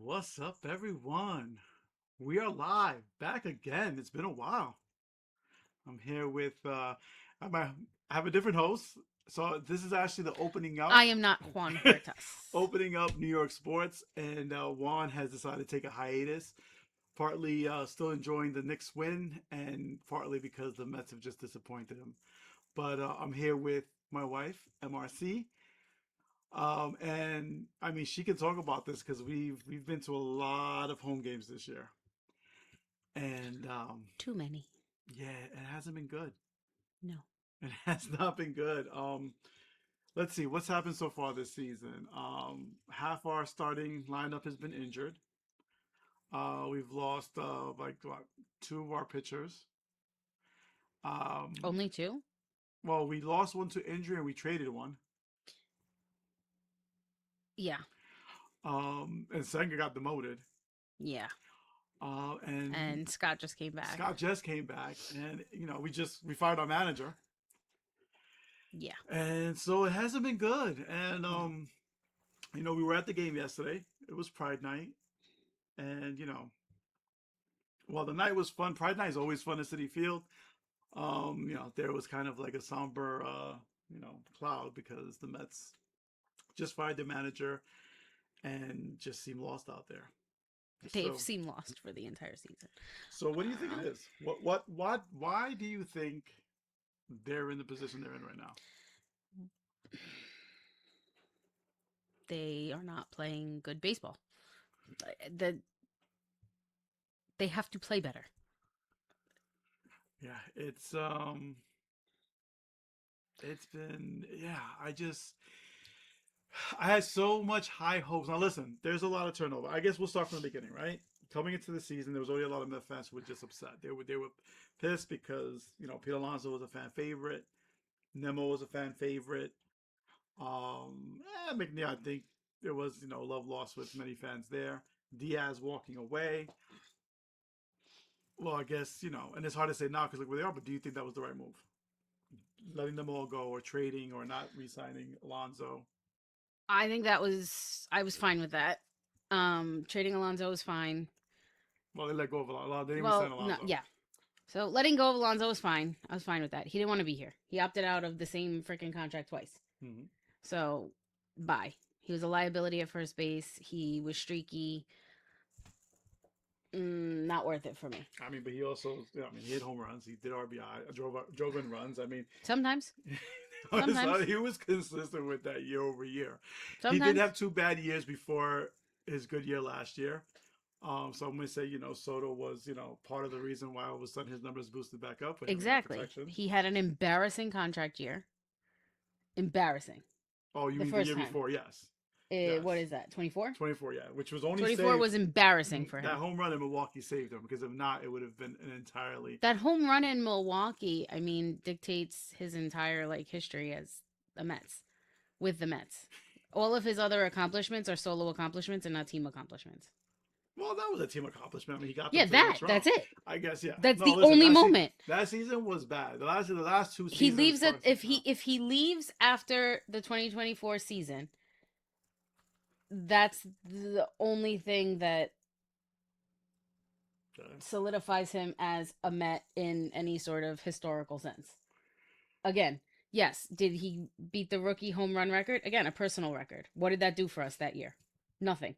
What's up, everyone? We are live, back again. It's been a while. I'm here with, I'm a, I have a different host. So this is actually the opening up, I am not Juan Huertas. opening up New York sports, and Juan has decided to take a hiatus. Partly still enjoying the Knicks win, and partly because the Mets have just disappointed him. But I'm here with my wife, MRC. And I mean, she can talk about this because we've been to a lot of home games this year, and Too many. yeah, it hasn't been good. No. It has not been good. Let's see what's happened so far this season. Half our starting lineup has been injured. We've lost like what, two of our pitchers. Um, Only two? well, we lost one to injury and we traded one. Yeah. And Senga got demoted. Yeah. And And Scott just came back. Scott just came back, and we fired our manager, Yeah. and so it hasn't been good. And No. we were at the game yesterday. It was Pride Night, and well, the night was fun. Pride Night is always fun at City Field. There was kind of like a somber, cloud because the Mets just fired their manager and just seemed lost out there. They've So, seemed lost for the entire season. so what do you think Uh, it is? Why do you think they're in the position they're in right now? they are not playing good baseball. The, they have to play better. Yeah, it's been, yeah, I had so much high hopes. Now listen, there's a lot of turnover. I guess we'll start from the beginning, right? Coming into the season, there was already a lot of Met fans who were just upset. They were pissed because, Pete Alonso was a fan favorite, Nemo was a fan favorite. McNeil, I think there was, love lost with many fans there. Diaz walking away. Well, I guess, and it's hard to say now because look where they are, but do you think that was the right move? Letting them all go or trading or not re-signing Alonso. I think I was fine with that. Trading Alonso was fine. Well, they let go of Alonso. They didn't re-sign Well, no, Alonso. yeah. So letting go of Alonso was fine. I was fine with that. He didn't want to be here. He opted out of the same freaking contract twice. Mm-hmm. So, bye. He was a liability at first base. He was streaky. Not worth it for me. I mean, but he also, he hit home runs. He did RBI, drove in runs. I mean, Sometimes. honestly, Sometimes. he was consistent with that year over year. He did Sometimes. have two bad years before his good year last year. So I'm going to say, Soto was, part of the reason why all of a sudden his numbers boosted back up with having that Exactly. protection. He had an embarrassing contract year. Embarrassing. Oh, you The mean the first year time. before? Yes. Yes. What is that? 24? 24, yeah, which was only 24 saved. was embarrassing for That him. home run in Milwaukee saved him because if not, it would have been an entirely. That home run in Milwaukee, I mean, dictates his entire history as a Mets with the Mets. All of his other accomplishments are solo accomplishments and not team accomplishments. Well, that was a team accomplishment. I mean, he got them Yeah, to the next round. that's it. I guess, yeah. That's No, the listen, only moment. that season was bad. The last two He seasons. leaves it if he leaves after the 2024 season. That's the only thing that Okay. solidifies him as a Met in any sort of historical sense. Again, yes, did he beat the rookie home run record? Again, a personal record. What did that do for us that year? Nothing.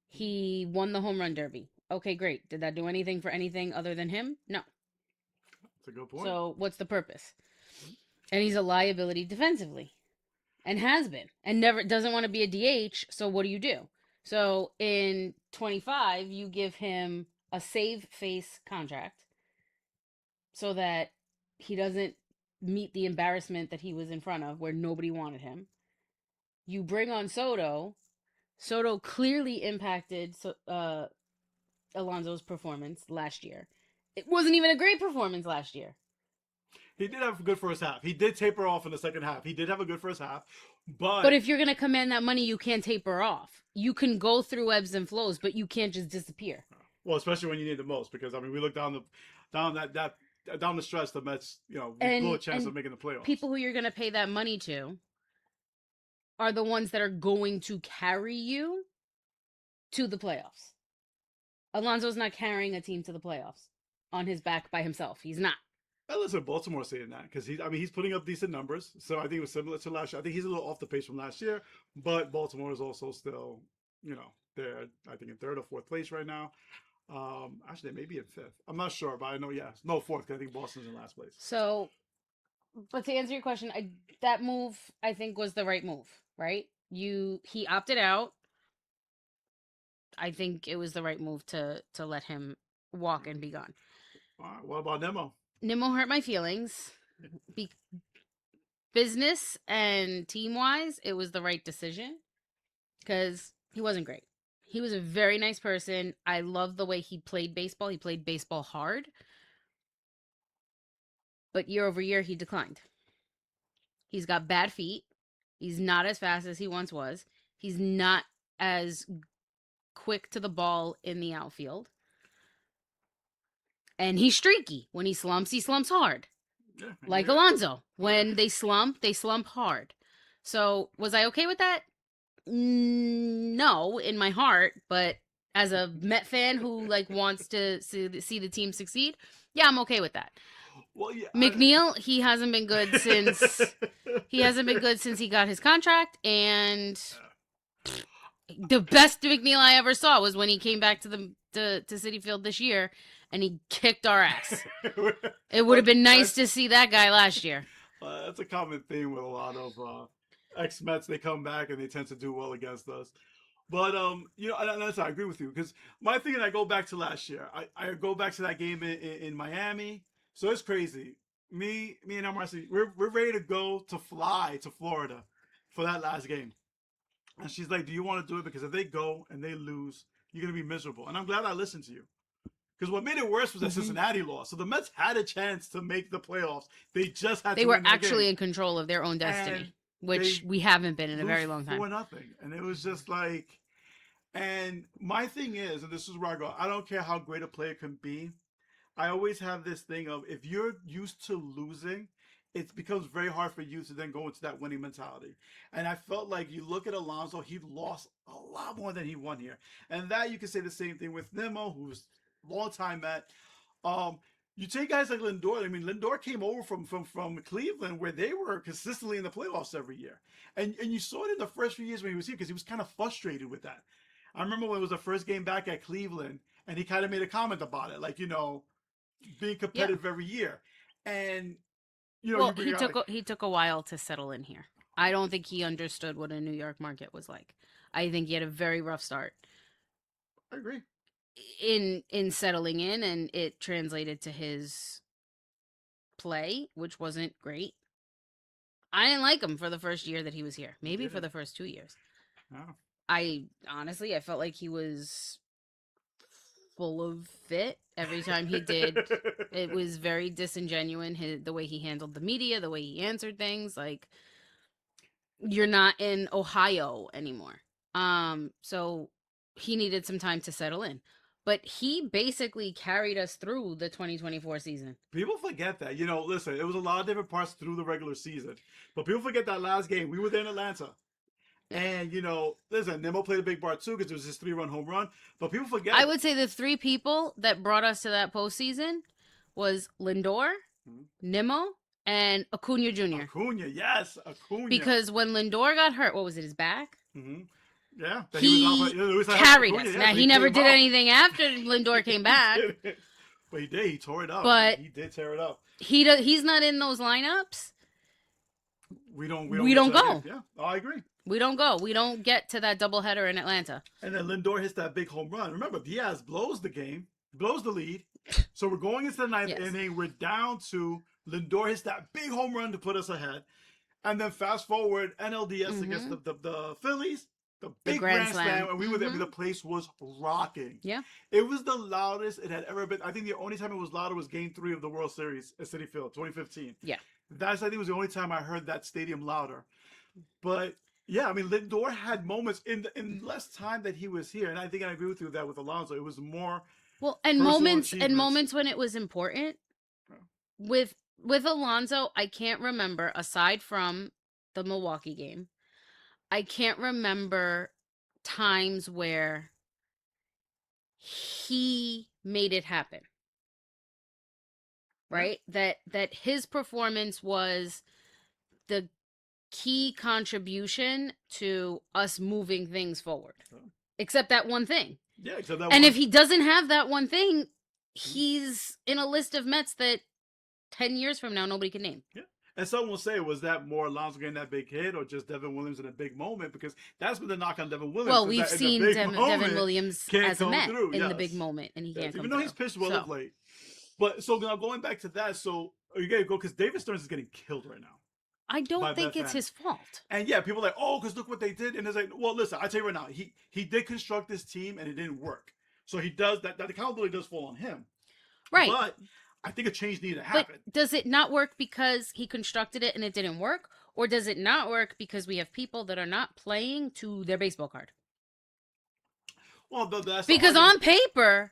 He won the home run derby. Okay, great. Did that do anything for anything other than him? No. That's a good point. So, what's the purpose? And he's a liability defensively and has been and never doesn't want to be a DH. So, what do? So, in 25, you give him a save face contract so that he doesn't meet the embarrassment that he was in front of where nobody wanted him. You bring on Soto. Soto clearly impacted Alonso's performance last year. It wasn't even a great performance last year. He did have a good first half. He did taper off in the second half. He did have a good first half, But but if you're going to command that money, you can't taper off. You can go through ebbs and flows, but you can't just disappear. well, especially when you need the most, because I mean, we look down down the stretch, the Mets, we blew a chance And of making the playoffs. people who you're going to pay that money to are the ones that are going to carry you to the playoffs. Alonso's not carrying a team to the playoffs on his back by himself. He's not. Listen, Baltimore saying that because he's putting up decent numbers. So I think it was similar to last year. I think he's a little off the pace from last year, but Baltimore is also still, they're I think in third or fourth place right now. Actually, they may be in fifth. I'm not sure, but I know yes, no fourth. 'Cause I think Boston's in last place. So, but to answer your question, that move I think was the right move, right? He opted out. I think it was the right move to let him walk and be gone. All right, what about Nemo? Nimmo hurt my feelings. Be- Business and team wise, it was the right decision because he wasn't great. He was a very nice person. I love the way he played baseball. He played baseball hard, but year over year he declined. He's got bad feet. He's not as fast as he once was. He's not as quick to the ball in the outfield. And he's streaky. When he slumps hard. Yeah, Like yeah. Alonso. When they slump hard. So was I okay with that? No, in my heart, but as a Met fan who wants to see the team succeed, yeah, I'm okay with that. Well, yeah, McNeil, he hasn't been good since he got his contract, and the best McNeil I ever saw was when he came back to Citi Field this year and he kicked our ass. It would have been nice to see that guy last year. That's a common theme with a lot of ex-Mets. They come back and they tend to do well against us. But I agree with you because my thing, and I go back to last year. I go back to that game in Miami. So it's crazy. Me and MRC, we're ready to go to fly to Florida for that last game. And she's like, "Do you want to do it? Because if they go and they lose, you're gonna be miserable." And I'm glad I listened to you. Because what made it worse was that Cincinnati lost. So the Mets had a chance to make the playoffs. They just had They to were win that actually game. in control of their own destiny, And which they we haven't been in a lose very long time. 4-0. And it was just like, and my thing is, and this is where I go, I don't care how great a player can be. I always have this thing of if you're used to losing, it becomes very hard for you to then go into that winning mentality. And I felt like you look at Alonso, he lost a lot more than he won here. And that you can say the same thing with Nemo, who's long time at. Um, you take guys like Lindor. I mean, Lindor came over from Cleveland, where they were consistently in the playoffs every year, and you saw it in the first few years when he was here because he was kind of frustrated with that. I remember when it was the first game back at Cleveland, and he kind of made a comment about it, like being competitive every year, and Well, you bring out like, he took a while to settle in here. I don't think he understood what a New York market was like. I think he had a very rough start I agree. in settling in, and it translated to his play, which wasn't great. I didn't like him for the first year that he was here. Maybe for the first 2 years. No. I felt like he was full of it every time he did. It was very disingenuous, the way he handled the media, the way he answered things. Like, you're not in Ohio anymore. So he needed some time to settle in. But he basically carried us through the 2024 season. People forget that. Listen, it was a lot of different parts through the regular season. But people forget that last game. We were there in Atlanta. And, listen, Nemo played a big part too because it was his 3-run home run. But people forget. I would say the three people that brought us to that postseason was Lindor, Nemo, and Acuna Jr. Acuna, yes, Acuna. Because when Lindor got hurt, what was it, his back? Mm-hmm. Yeah. He carried us. Now, he never did anything after Lindor came back. But he did. He tore it up. But he did tear it up. He's not in those lineups. We don't go. Yeah, I agree. We don't go. We don't get to that doubleheader in Atlanta. And then Lindor hits that big home run. Remember, Diaz blows the game, blows the lead. So we're going into the ninth inning. We're down to Lindor hits that big home run to put us ahead. And then fast forward, NLDS against the Phillies. The big grand slam, and we were there. The place was rocking. Yeah, it was the loudest it had ever been. I think the only time it was louder was Game 3 of the World Series at Citi Field, 2015. Yeah, I think was the only time I heard that stadium louder. But yeah, I mean, Lindor had moments in less time that he was here, and I think I agree with you that with Alonso, it was more and moments when it was important. With Alonso, I can't remember aside from the Milwaukee game. I can't remember times where he made it happen, right? That his performance was the key contribution to us moving things forward. Except that one thing. Yeah, except that And one. if he doesn't have that one thing, he's in a list of Mets that 10 years from now nobody can name. Yeah. And someone will say, was that more Alonso getting that big hit or just Devin Williams in a big moment? Because that's been the knock on Devin Williams. Well, is we've that in the seen big Devin moment, Williams can't as a come Met through. in the Yes. big moment, and he can't come Even though through. he's pitched well of late. But so now going back to that, so you gotta go because David Stearns is getting killed right now. I don't by think Met it's fans. his fault. And yeah, people are like, oh, because look what they did. And it's like, well, listen, I tell you right now, he did construct this team and it didn't work. So he does that. That accountability does fall on him. Right. But I think a change needed to happen. But does it not work because he constructed it and it didn't work? Or does it not work because we have people that are not playing to their baseball card? Well, that's because on paper,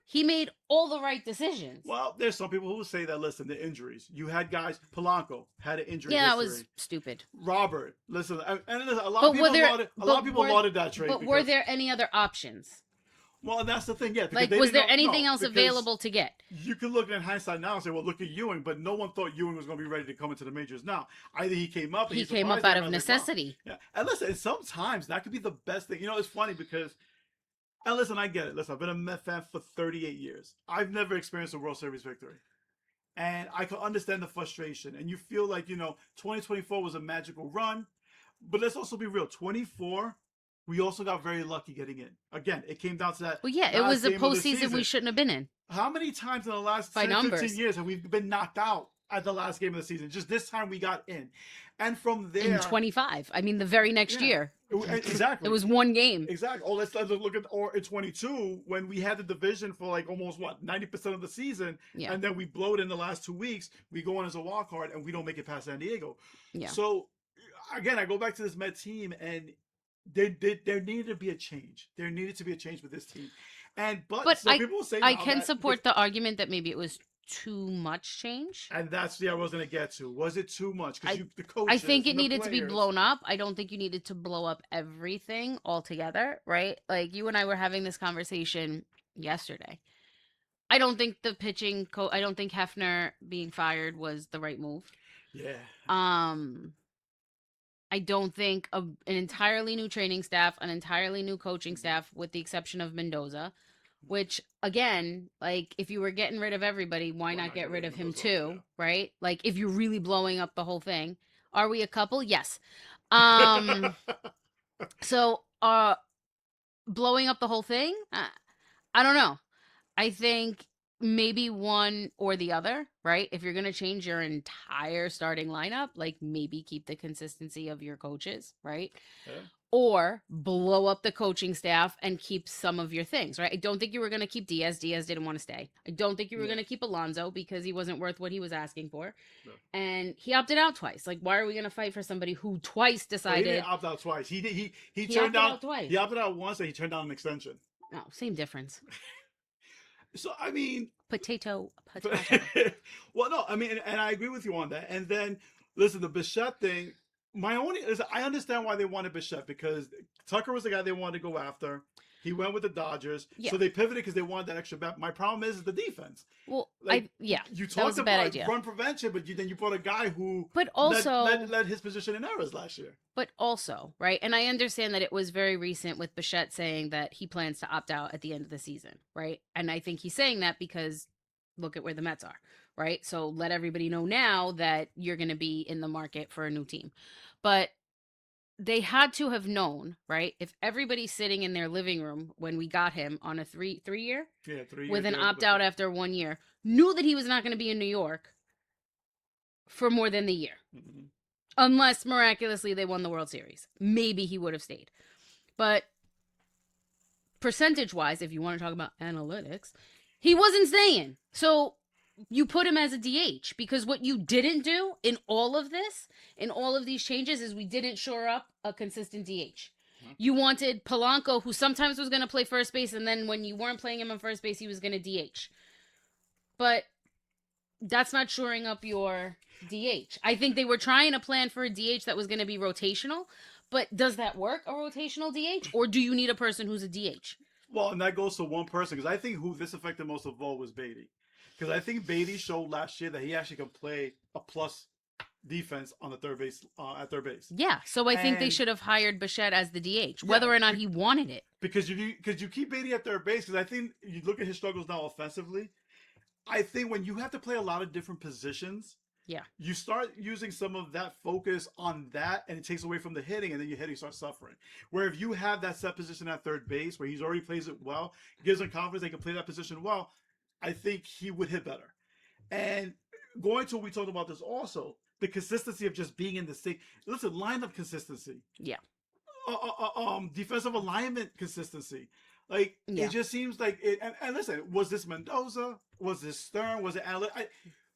he made all the right decisions. Well, there's some people who say that. Listen, the injuries. You had guys. Polanco had an injury. Yeah, history. that was stupid. Robert, listen, and a lot of people lauded that trade. But were there any other options? Well, that's the thing. Yeah, like was there anything else available to get? You can look in hindsight now and say, "Well, look at Ewing," but no one thought Ewing was going to be ready to come into the majors. Now, either he came up. He came up out of necessity. Yeah, and listen, sometimes that could be the best thing. You know, it's funny because. And listen, I get it. Listen, I've been a Met fan for 38 years. I've never experienced a World Series victory. And I can understand the frustration. And you feel like, 2024 was a magical run. But let's also be real. 24, we also got very lucky getting in. Again, it came down to that. Well, yeah, it was a postseason we shouldn't have been in. How many times in the last 10, 15 years have we been knocked out at the last game of the season? Just this time we got in. And from there... In 25. I mean, the very next year. Exactly. It was one game. Exactly. Oh, let's look at in 22 when we had the division for like almost 90% of the season, and then we blow it in the last 2 weeks. We go on as a wild card and we don't make it past San Diego. Yeah. So again, I go back to this Met team, and there needed to be a change. There needed to be a change with this team, but people say I can support the argument that maybe it was too much change, and that's I was going to get to. Was it too much? Because the coaches, I think it needed to be blown up. I don't think you needed to blow up everything altogether, right? Like you and I were having this conversation yesterday. I don't think the pitching I don't think Hefner being fired was the right move. Yeah. I don't think an entirely new training staff, an entirely new coaching staff, with the exception of Mendoza. Which, again, like, if you were getting rid of everybody, why not get rid of him too, right? Like, if you're really blowing up the whole thing. Are we a couple? Yes. So, blowing up the whole thing? I don't know. I think maybe one or the other, right? If you're going to change your entire starting lineup, like, maybe keep the consistency of your coaches, right? Yeah. Or blow up the coaching staff and keep some of your things, right? I don't think you were going to keep Diaz. Diaz didn't want to stay. I don't think you were going to keep Alonso because he wasn't worth what he was asking for. No. And he opted out twice. Like, why are we going to fight for somebody who twice decided... He didn't opt out twice. He turned down... Twice. He opted out once and he turned down an extension. No, same difference. So, I mean... Potato. Well, no, I mean, and I agree with you on that. And then, listen, the Bichette thing... I understand why they wanted Bichette because Tucker was the guy they wanted to go after. He went with the Dodgers, so they pivoted because they wanted that extra bat. My problem is the defense. Well, you talked about run prevention, but then you brought a guy who, but also led his position in errors last year. But also, right, and I understand that it was very recent with Bichette saying that he plans to opt out at the end of the season, right? And I think he's saying that because look at where the Mets are. Right. So let everybody know now that you're going to be in the market for a new team. But they had to have known, right? If everybody's sitting in their living room when we got him on a 3-year, with an opt out after 1 year, knew that he was not going to be in New York for more than the year. Mm-hmm. Unless miraculously they won the World Series. Maybe he would have stayed. But percentage wise, if you want to talk about analytics, he wasn't staying. So you put him as a DH because what you didn't do in all of this, in all of these changes, is we didn't shore up a consistent DH. You wanted Polanco, who sometimes was going to play first base, and then when you weren't playing him on first base, he was going to DH. But that's not shoring up your DH. I think they were trying to plan for a DH that was going to be rotational, but does that work, a rotational DH? Or do you need a person who's a DH? Well, and that goes to one person because I think who this affected most of all was Beatty, because I think Beatty showed last year that he actually can play a plus defense on the third base at third base. Yeah, so I think they And should have hired Bichette as the DH, yeah, whether or not he wanted it. because you keep Beatty at third base because I think you look at his struggles now offensively. I think when you have to play a lot of different positions, Yeah. you start using some of that focus on that, and it takes away from the hitting, and then your hitting starts suffering. Where if you have that set position at third base, where he's already plays it well, gives him confidence they can play that position well, I think he would hit better. And going to what we talked about this also, the consistency of just being in the state. Listen, lineup consistency. Yeah. Defensive alignment consistency. Like Yeah. it just seems like it. And listen, was this Mendoza? Was this Stern? Was it Allen?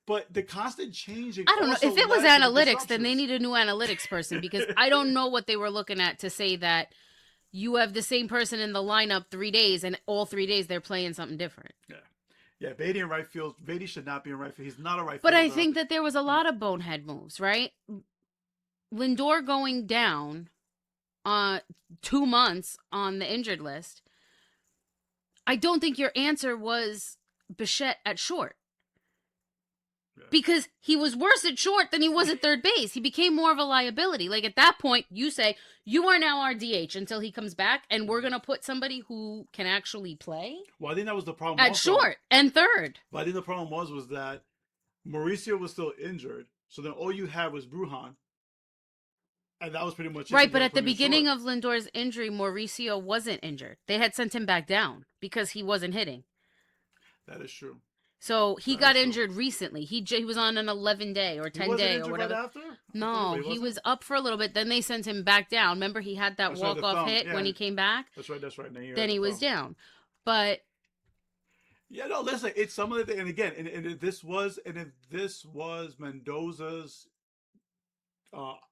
But the constant changing. I don't know. also If it was led to the analytics, then they disruptions. need a new analytics person because I don't know what they were looking at to say that you have the same person in the lineup 3 days and all 3 days they're playing something different. Yeah, Beatty in right field. Beatty should not be in right field. He's not a right But fielder. I think that there was a lot of bonehead moves, right? Lindor going down 2 months on the injured list. I don't think your answer was Bichette at short. Yeah. Because he was worse at short than he was at third base. He became more of a liability. Like at that point, you say, you are now our DH until he comes back, and we're going to put somebody who can actually play Well, I think that was the problem. at also. short and third. But I think the problem was that Mauricio was still injured, so then all you had was Brujan, and that was pretty much it. Right, but at the beginning of Lindor's injury, Mauricio wasn't injured. They had sent him back down because he wasn't hitting. That is true. So he got injured recently. He was on an 11-day or 10-day or whatever. Right after? No, he was up for a little bit. Then they sent him back down. Remember, he had that walk-off hit when he came back? That's right, that's right. Then he was down. But yeah, no, listen, it's some of the thing. And again, and if this was Mendoza's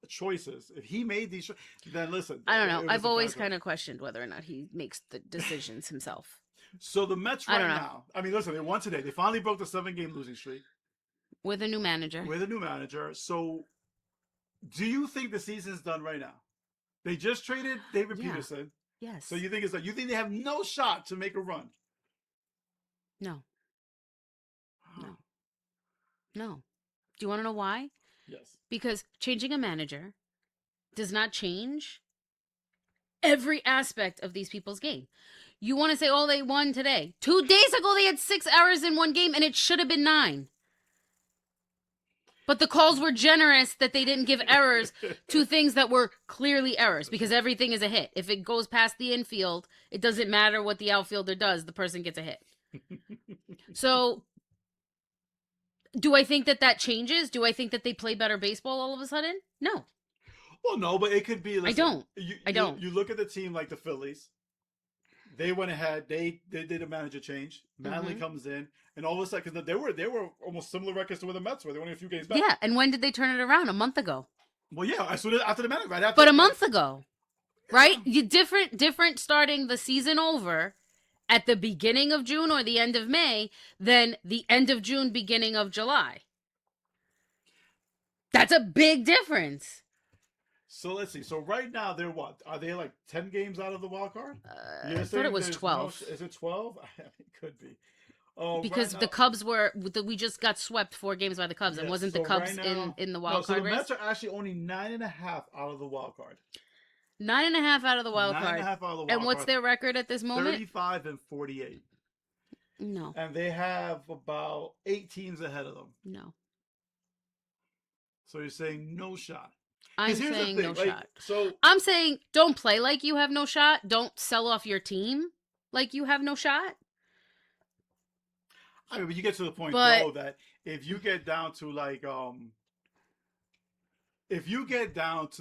choices, if he made these, then listen. I don't know. I've always kind of questioned whether or not he makes the decisions himself. So the Mets right now, I mean, listen, they won today. They finally broke the 7-game losing streak. With a new manager. So do you think the season's done right now? They just traded David Peterson. Yes. So you think it's like, you think they have no shot to make a run? No. No. Do you want to know why? Yes. Because changing a manager does not change every aspect of these people's game. You want to say, oh, they won today. 2 days ago, they had 6 errors in one game, and it should have been 9. But the calls were generous that they didn't give errors to things that were clearly errors because everything is a hit. If it goes past the infield, it doesn't matter what the outfielder does. The person gets a hit. So do I think that changes? Do I think that they play better baseball all of a sudden? No. Well, no, but it could be. Listen, I don't. You look at the team like the Phillies. They went ahead. They did a manager change. Manley comes in, and all of a sudden, because they were almost similar records to where the Mets were. They were only a few games back. Yeah, and when did they turn it around? A month ago. Well, yeah, I saw it after the manager, right after. But a month ago, right? You different starting the season over at the beginning of June or the end of May than the end of June, beginning of July. That's a big difference. So let's see. So right now they're what? Are they like 10 games out of the wild card? I thought it was 12. Is it 12? It could be. Because the Cubs we just got swept 4 games by the Cubs, and wasn't the Cubs in the wild card race? So the Mets are actually only 9.5 out of the wild card. 9.5 out of the wild card. 9.5 out of the wild and what's card. Their record at this moment? 35 and 48. No. And they have about 8 teams ahead of them. No. So you're saying no shot. I'm saying no shot. So I'm saying don't play like you have no shot. Don't sell off your team like you have no shot. I mean, but you get to the point though that if you get down to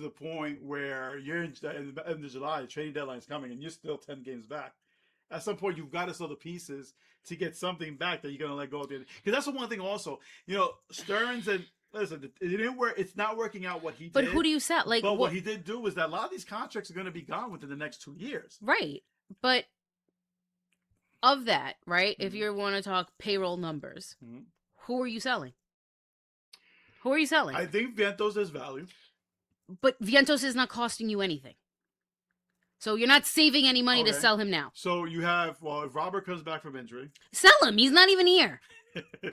the point where you're in the end of July, the trading deadline's coming, and you're still 10 games back, at some point you've got to sell the pieces to get something back that you're going to let go at the end. Because that's the one thing also, Stearns and listen, it didn't work. It's not working out what he did. But who do you sell? But what he did do was that a lot of these contracts are going to be gone within the next 2 years. Right. But of that, right? If you want to talk payroll numbers, who are you selling? Who are you selling? I think Vientos has value. But Vientos is not costing you anything. So you're not saving any money to Okay. sell him now. So you have, well, if Robert comes back from injury, Sell him. He's not even here.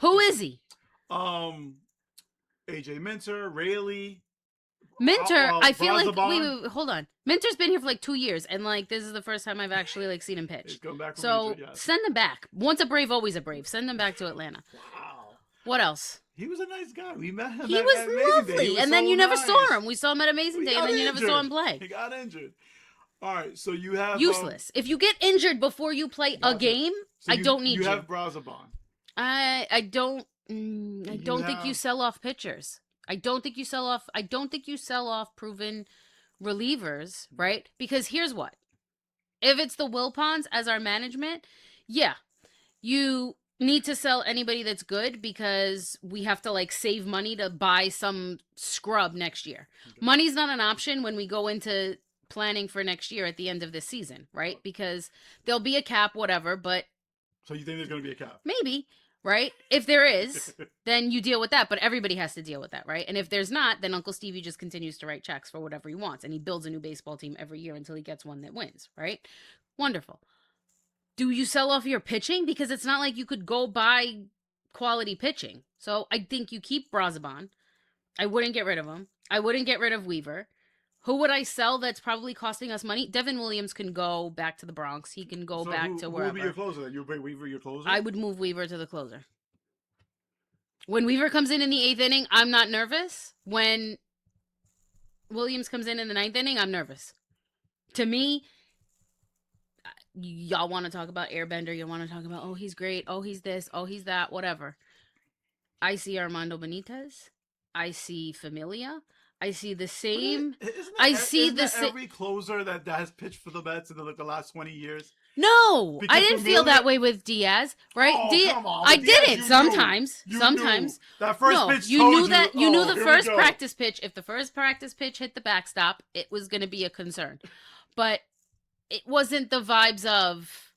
Who is he? AJ Minter, Rayleigh, Minter, I feel like Brazabon. wait, hold on. Minter's been here for like 2 years, and like this is the first time I've actually like seen him pitch. He's coming back from So injury, yes. send him back. Once a Brave, always a Brave. Send him back to Atlanta. Wow. What else? He was a nice guy. We met him. He at was Amazing Day. lovely, He was and then so you never nice. saw him. We saw him at Amazing He Day, got and then you never saw him injured. play. He got injured. All right, so you have Useless. If you get injured before you play a Gotcha. game, So I don't need you. You have Brazabon. I don't think you sell off pitchers. I don't think you sell off proven relievers, right? Because here's what. If it's the Wilpons as our management, yeah, you need to sell anybody that's good because we have to like save money to buy some scrub next year. Okay. Money's not an option when we go into planning for next year at the end of this season, right? Because there'll be a cap, whatever, but so you think there's going to be a cap? Maybe, right? If there is, then you deal with that, but everybody has to deal with that, right? And if there's not, then Uncle Stevie just continues to write checks for whatever he wants, and he builds a new baseball team every year until he gets one that wins, right? Wonderful. Do you sell off your pitching? Because it's not like you could go buy quality pitching. So I think you keep Brazabon. I wouldn't get rid of him. I wouldn't get rid of Weaver. Who would I sell that's probably costing us money? Devin Williams can go back to the Bronx. He can go back to wherever. Who would be your closer then? You would bring Weaver your closer? I would move Weaver to the closer. When Weaver comes in the 8th inning, I'm not nervous. When Williams comes in the 9th inning, I'm nervous. To me, y'all want to talk about Airbender. You want to talk about, oh, he's great. Oh, he's this. Oh, he's that. Whatever. I see Armando Benitez. I see Familia. I see the same. Every closer that has pitched for the Mets in the last 20 years. No, because I didn't feel that way with Diaz, right? Oh, come on. I didn't. Sometimes. That first pitch. You knew that. You knew the first practice pitch. If the first practice pitch hit the backstop, it was going to be a concern. But it wasn't the vibes of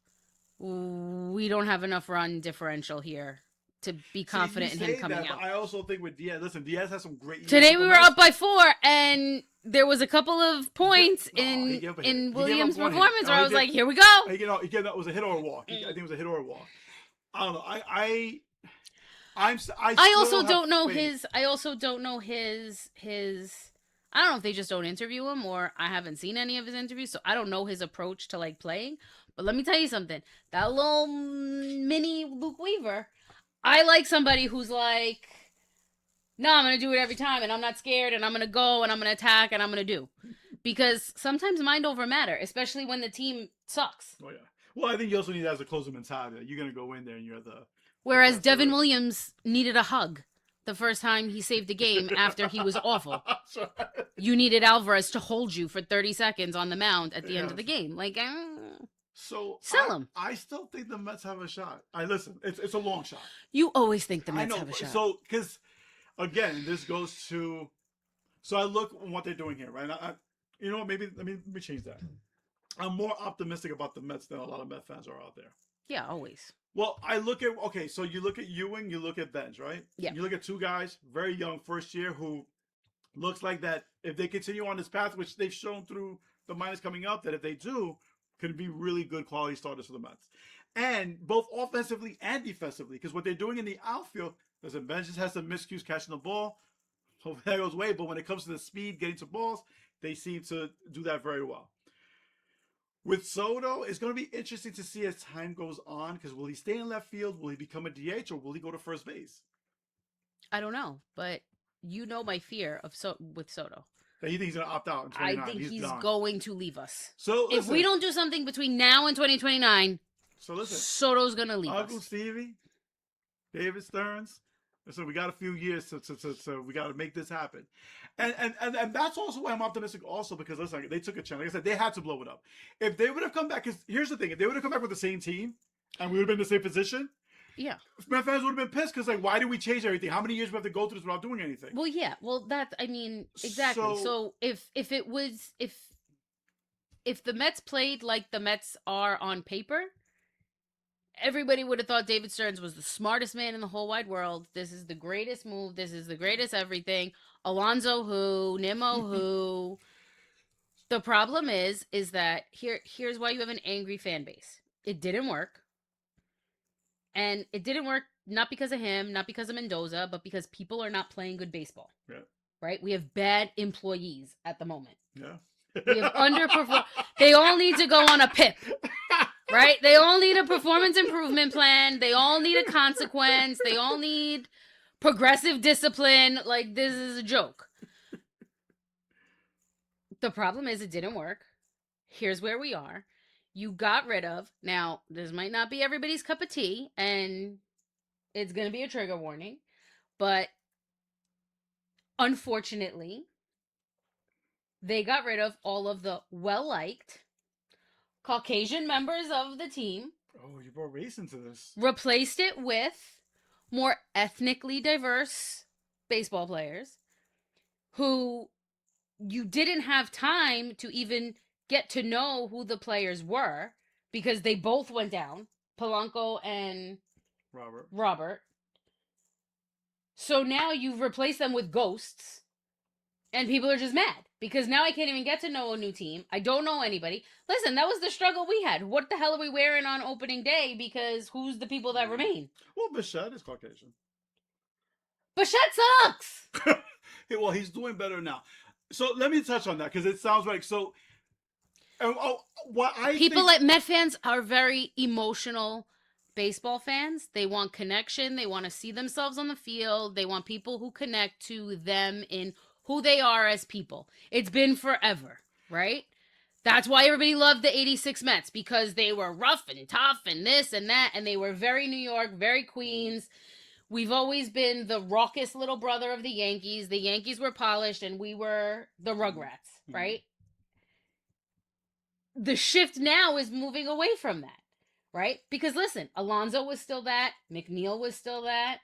we don't have enough run differential here to be confident in him coming out. I also think with Diaz, listen, Diaz has some great. Today we were up by 4, and there was a couple of points in Williams' performance where I was like, "Here we go." That was a hit or a walk. I think it was a hit or a walk. I don't know. I also don't know his. I don't know if they just don't interview him or I haven't seen any of his interviews, so I don't know his approach to like playing. But let me tell you something. That little mini Luke Weaver. I like somebody who's like, no, I'm going to do it every time, and I'm not scared, and I'm going to go, and I'm going to attack, and I'm going to do. Because sometimes mind over matter, especially when the team sucks. Oh, yeah. Well, I think you also need that as a closer mentality. You're going to go in there, and you're the... Whereas Devin Williams needed a hug the first time he saved a game after he was awful. Right. You needed Alvarez to hold you for 30 seconds on the mound at the end of the game. Like, so sell him. I still think the Mets have a shot. Listen, it's a long shot. You always think the Mets have a shot. So, because, again, this goes to... So I look at what they're doing here, right? You know what? Maybe let me change that. I'm more optimistic about the Mets than a lot of Mets fans are out there. Yeah, always. Well, I look at... Okay, so you look at Ewing, you look at Benz, right? Yeah. You look at two guys, very young, first year, who looks like that if they continue on this path, which they've shown through the minors coming up, that if they do... could be really good quality starters for the Mets. And both offensively and defensively, because what they're doing in the outfield, listen, Ben just has some miscues catching the ball. So that goes away. But when it comes to the speed, getting to balls, they seem to do that very well. With Soto, it's going to be interesting to see as time goes on, because will he stay in left field? Will he become a DH, or will he go to first base? I don't know, but you know my fear with Soto. That you think he's going to opt out in 2029. I think he's going to leave us. So listen, if we don't do something between now and 2029, Soto's going to leave Uncle us. Stevie, David Stearns. So we got a few years, so we got to make this happen, and that's also why I'm optimistic. Also because listen, they took a chance. Like I said, they had to blow it up. If they would have come back, because here's the thing: if they would have come back with the same team, and we would have been in the same position, yeah, Met fans would have been pissed because like, why did we change everything? How many years we have to go through this without doing anything? Well, yeah, exactly. So if the Mets played like the Mets are on paper, everybody would have thought David Stearns was the smartest man in the whole wide world. This is the greatest move. This is the greatest everything. Alonso who, Nimmo who. The problem is that here's why you have an angry fan base. It didn't work. And it didn't work not because of him, not because of Mendoza, but because people are not playing good baseball. Yeah. Right? We have bad employees at the moment. Yeah. We have underperformed. They all need to go on a PIP. Right? They all need a performance improvement plan. They all need a consequence. They all need progressive discipline. Like, this is a joke. The problem is it didn't work. Here's where we are. You got rid of, now, this might not be everybody's cup of tea, and it's going to be a trigger warning, but unfortunately, they got rid of all of the well-liked Caucasian members of the team. Oh, you brought race into this. Replaced it with more ethnically diverse baseball players who you didn't have time to even get to know who the players were because they both went down, Polanco and Robert. So now you've replaced them with ghosts, and people are just mad because now I can't even get to know a new team. I don't know anybody. Listen, that was the struggle we had. What the hell are we wearing on opening day? Because who's the people that remain? Well, Bichette is Caucasian. Bichette sucks! Well, he's doing better now. So let me touch on that because it sounds like so. What I people think... like Met fans are very emotional baseball fans. They want connection. They want to see themselves on the field. They want people who connect to them in who they are as people. It's been forever, right? That's why everybody loved the 86 Mets, because they were rough and tough and this and that, and they were very New York, very Queens. We've always been the raucous little brother of the Yankees. The Yankees were polished and we were the Rugrats, right? The shift now is moving away from that, right? Because listen, Alonso was still that, McNeil was still that,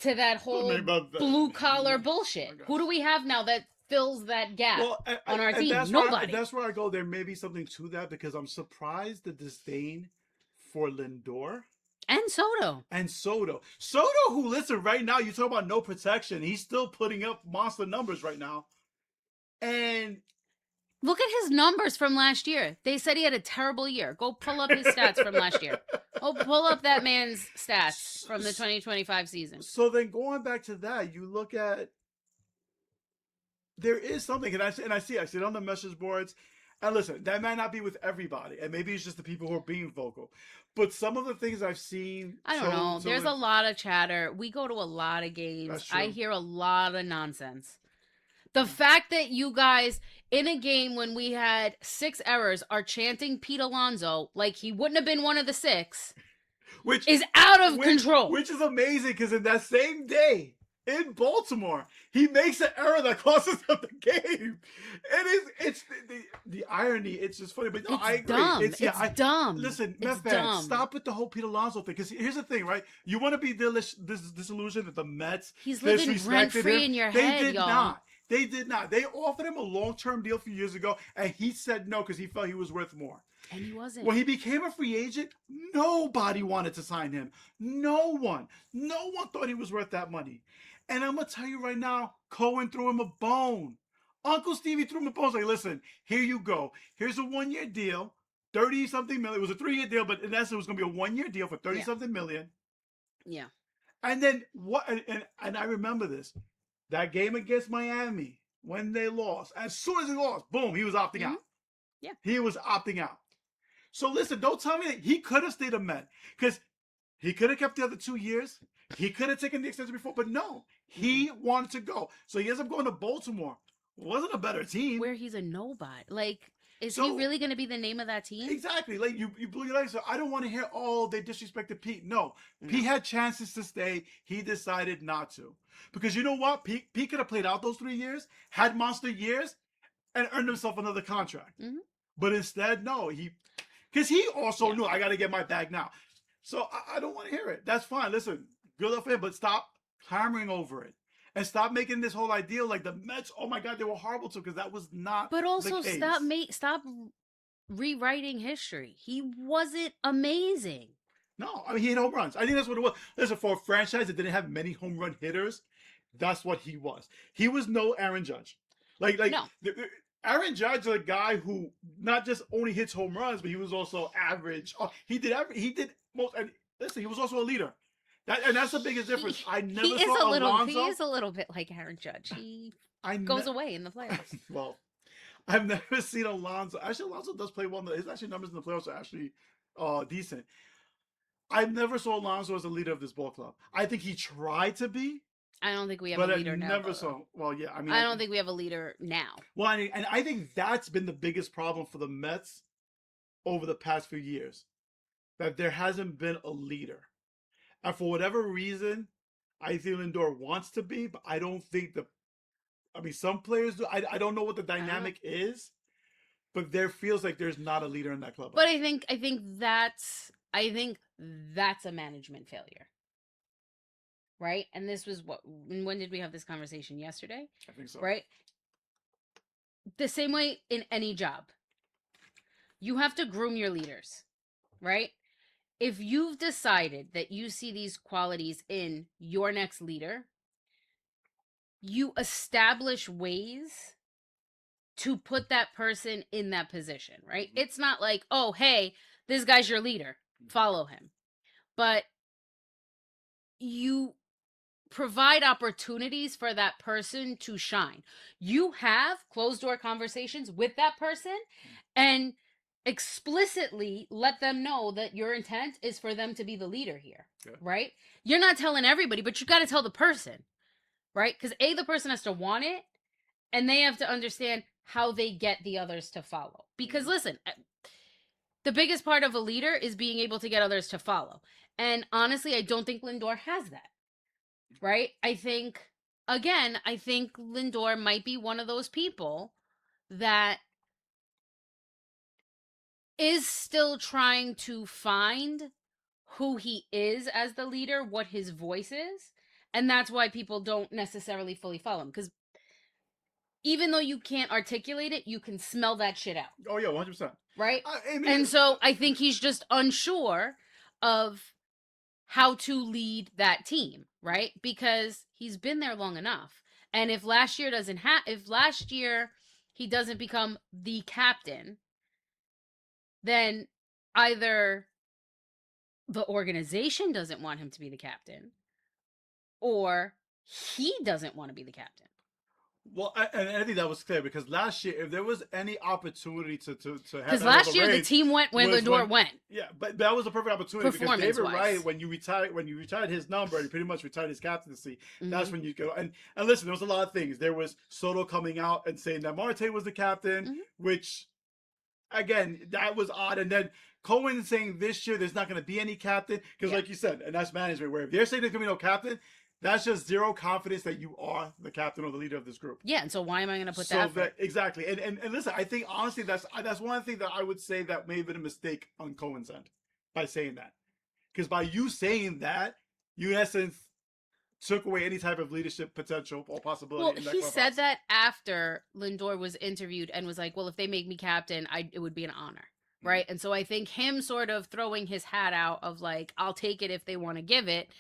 to that whole blue collar bullshit. Who do we have now that fills that gap on our team? Nobody. That's where I go. There may be something to that because I'm surprised the disdain for Lindor. And Soto. Soto, who, listen, right now, you talk about no protection. He's still putting up monster numbers right now. And look at his numbers from last year. They said he had a terrible year. Go pull up his stats from last year. Go pull up that man's stats from the 2025 season. So then going back to that, you look at, there is something, and I see it on the message boards. And listen, that might not be with everybody, and maybe it's just the people who are being vocal. But some of the things I've seen, I don't know. There's a lot of chatter. We go to a lot of games. I hear a lot of nonsense. The fact that you guys, in a game when we had 6 errors, are chanting Pete Alonso like he wouldn't have been one of the 6, which is out of control. Which is amazing, because in that same day, in Baltimore, he makes an error that costs us the game. It's the irony. It's just funny, but no, it's I agree. Dumb. It's dumb. Listen, Mets fans, stop with the whole Pete Alonso thing. Because here's the thing, right? You want to be disillusioned that the Mets he's living rent free in your head, They did y'all. not. They did not. They offered him a long-term deal a few years ago, and he said no because he felt he was worth more. And he wasn't. When he became a free agent, nobody wanted to sign him. No one thought he was worth that money. And I'm going to tell you right now, Cohen threw him a bone. Uncle Stevie threw him a bone. He's like, listen, here you go. Here's a 1-year deal, 30-something million. It was a 3-year deal, but in essence, it was going to be a 1-year deal for 30-something million. Yeah. And then what? And I remember this. That game against Miami, when they lost, as soon as they lost, boom, he was opting out. Yeah. He was opting out. So listen, don't tell me that he could have stayed a Met, because he could have kept the other 2 years. He could have taken the extension before, but no, he wanted to go. So he ends up going to Baltimore. Wasn't a better team. Where he's a nobody. Like, is he really going to be the name of that team? Exactly. Like, you blew your legs. So I don't want to hear, they disrespected Pete. No. Pete had chances to stay. He decided not to. Because you know what? Pete could have played out those 3 years, had monster years, and earned himself another contract. Mm-hmm. But instead, no. Because he also knew, I got to get my bag now. So I don't want to hear it. That's fine. Listen, good luck for him, but stop clamoring over it. And stop making this whole idea like the Mets, oh my God, they were horrible too, because that was not But also the case. stop rewriting history. He wasn't amazing. No, I mean, he hit home runs. I think that's what it was. Listen, for a franchise that didn't have many home run hitters, that's what he was. He was no Aaron Judge. No. Aaron Judge is a guy who not just only hits home runs, but he was also average. He did most. And listen, he was also a leader. That's the biggest difference. I never He saw he Alonso. is a little bit like Aaron Judge. He I goes ne- away in the playoffs. well, I've never seen Alonso. Actually, Alonso does play well. His actually numbers in the playoffs are actually decent. I never saw Alonso as a leader of this ball club. I think he tried to be, I don't think we have but a I leader now. never Though. saw. Well, yeah, I mean, I don't think we have a leader now. Well, and I think that's been the biggest problem for the Mets over the past few years, that there hasn't been a leader, and for whatever reason, I think Lindor wants to be, but I don't think the. I mean, some players do. I don't know what the dynamic is, but there feels like there's not a leader in that club. But I think that's a management failure. Right? And this was when did we have this conversation? Yesterday? I think so. Right? The same way in any job. You have to groom your leaders, right? If you've decided that you see these qualities in your next leader, you establish ways to put that person in that position, right? Mm-hmm. It's not like, oh, hey, this guy's your leader, follow him. But you provide opportunities for that person to shine. You have closed door conversations with that person and explicitly let them know that your intent is for them to be the leader here, right? You're not telling everybody, but you got to tell the person, right? Because the person has to want it, and they have to understand how they get the others to follow. Because listen, the biggest part of a leader is being able to get others to follow. And honestly, I don't think Lindor has that. Right? I think Lindor might be one of those people that is still trying to find who he is as the leader, what his voice is. And that's why people don't necessarily fully follow him. Because even though you can't articulate it, you can smell that shit out. Oh, yeah, 100%. Right? And so I think he's just unsure of how to lead that team, right? Because he's been there long enough. And if last year he doesn't become the captain, then either the organization doesn't want him to be the captain or he doesn't want to be the captain. Well, and I think that was clear because last year, if there was any opportunity to have, because last year the team went when Lindor went. Yeah, but that was a perfect opportunity because David Wright, when you retired his number, you pretty much retired his captaincy. Mm-hmm. That's when you go and listen. There was a lot of things. There was Soto coming out and saying that Marte was the captain, mm-hmm. which again that was odd, and then Cohen saying this year there's not going to be any captain because, like you said, and that's management. Where if they're saying there's going to be no captain. That's just zero confidence that you are the captain or the leader of this group. Yeah, and so why am I going to put that? Exactly, and listen, I think honestly that's one thing that I would say that may have been a mistake on Cohen's end by saying that, because by you saying that, you in essence took away any type of leadership potential or possibility. Well, he said that after Lindor was interviewed and was like, "Well, if they make me captain, it would be an honor." Right, and so I think him sort of throwing his hat out of like, "I'll take it if they want to give it."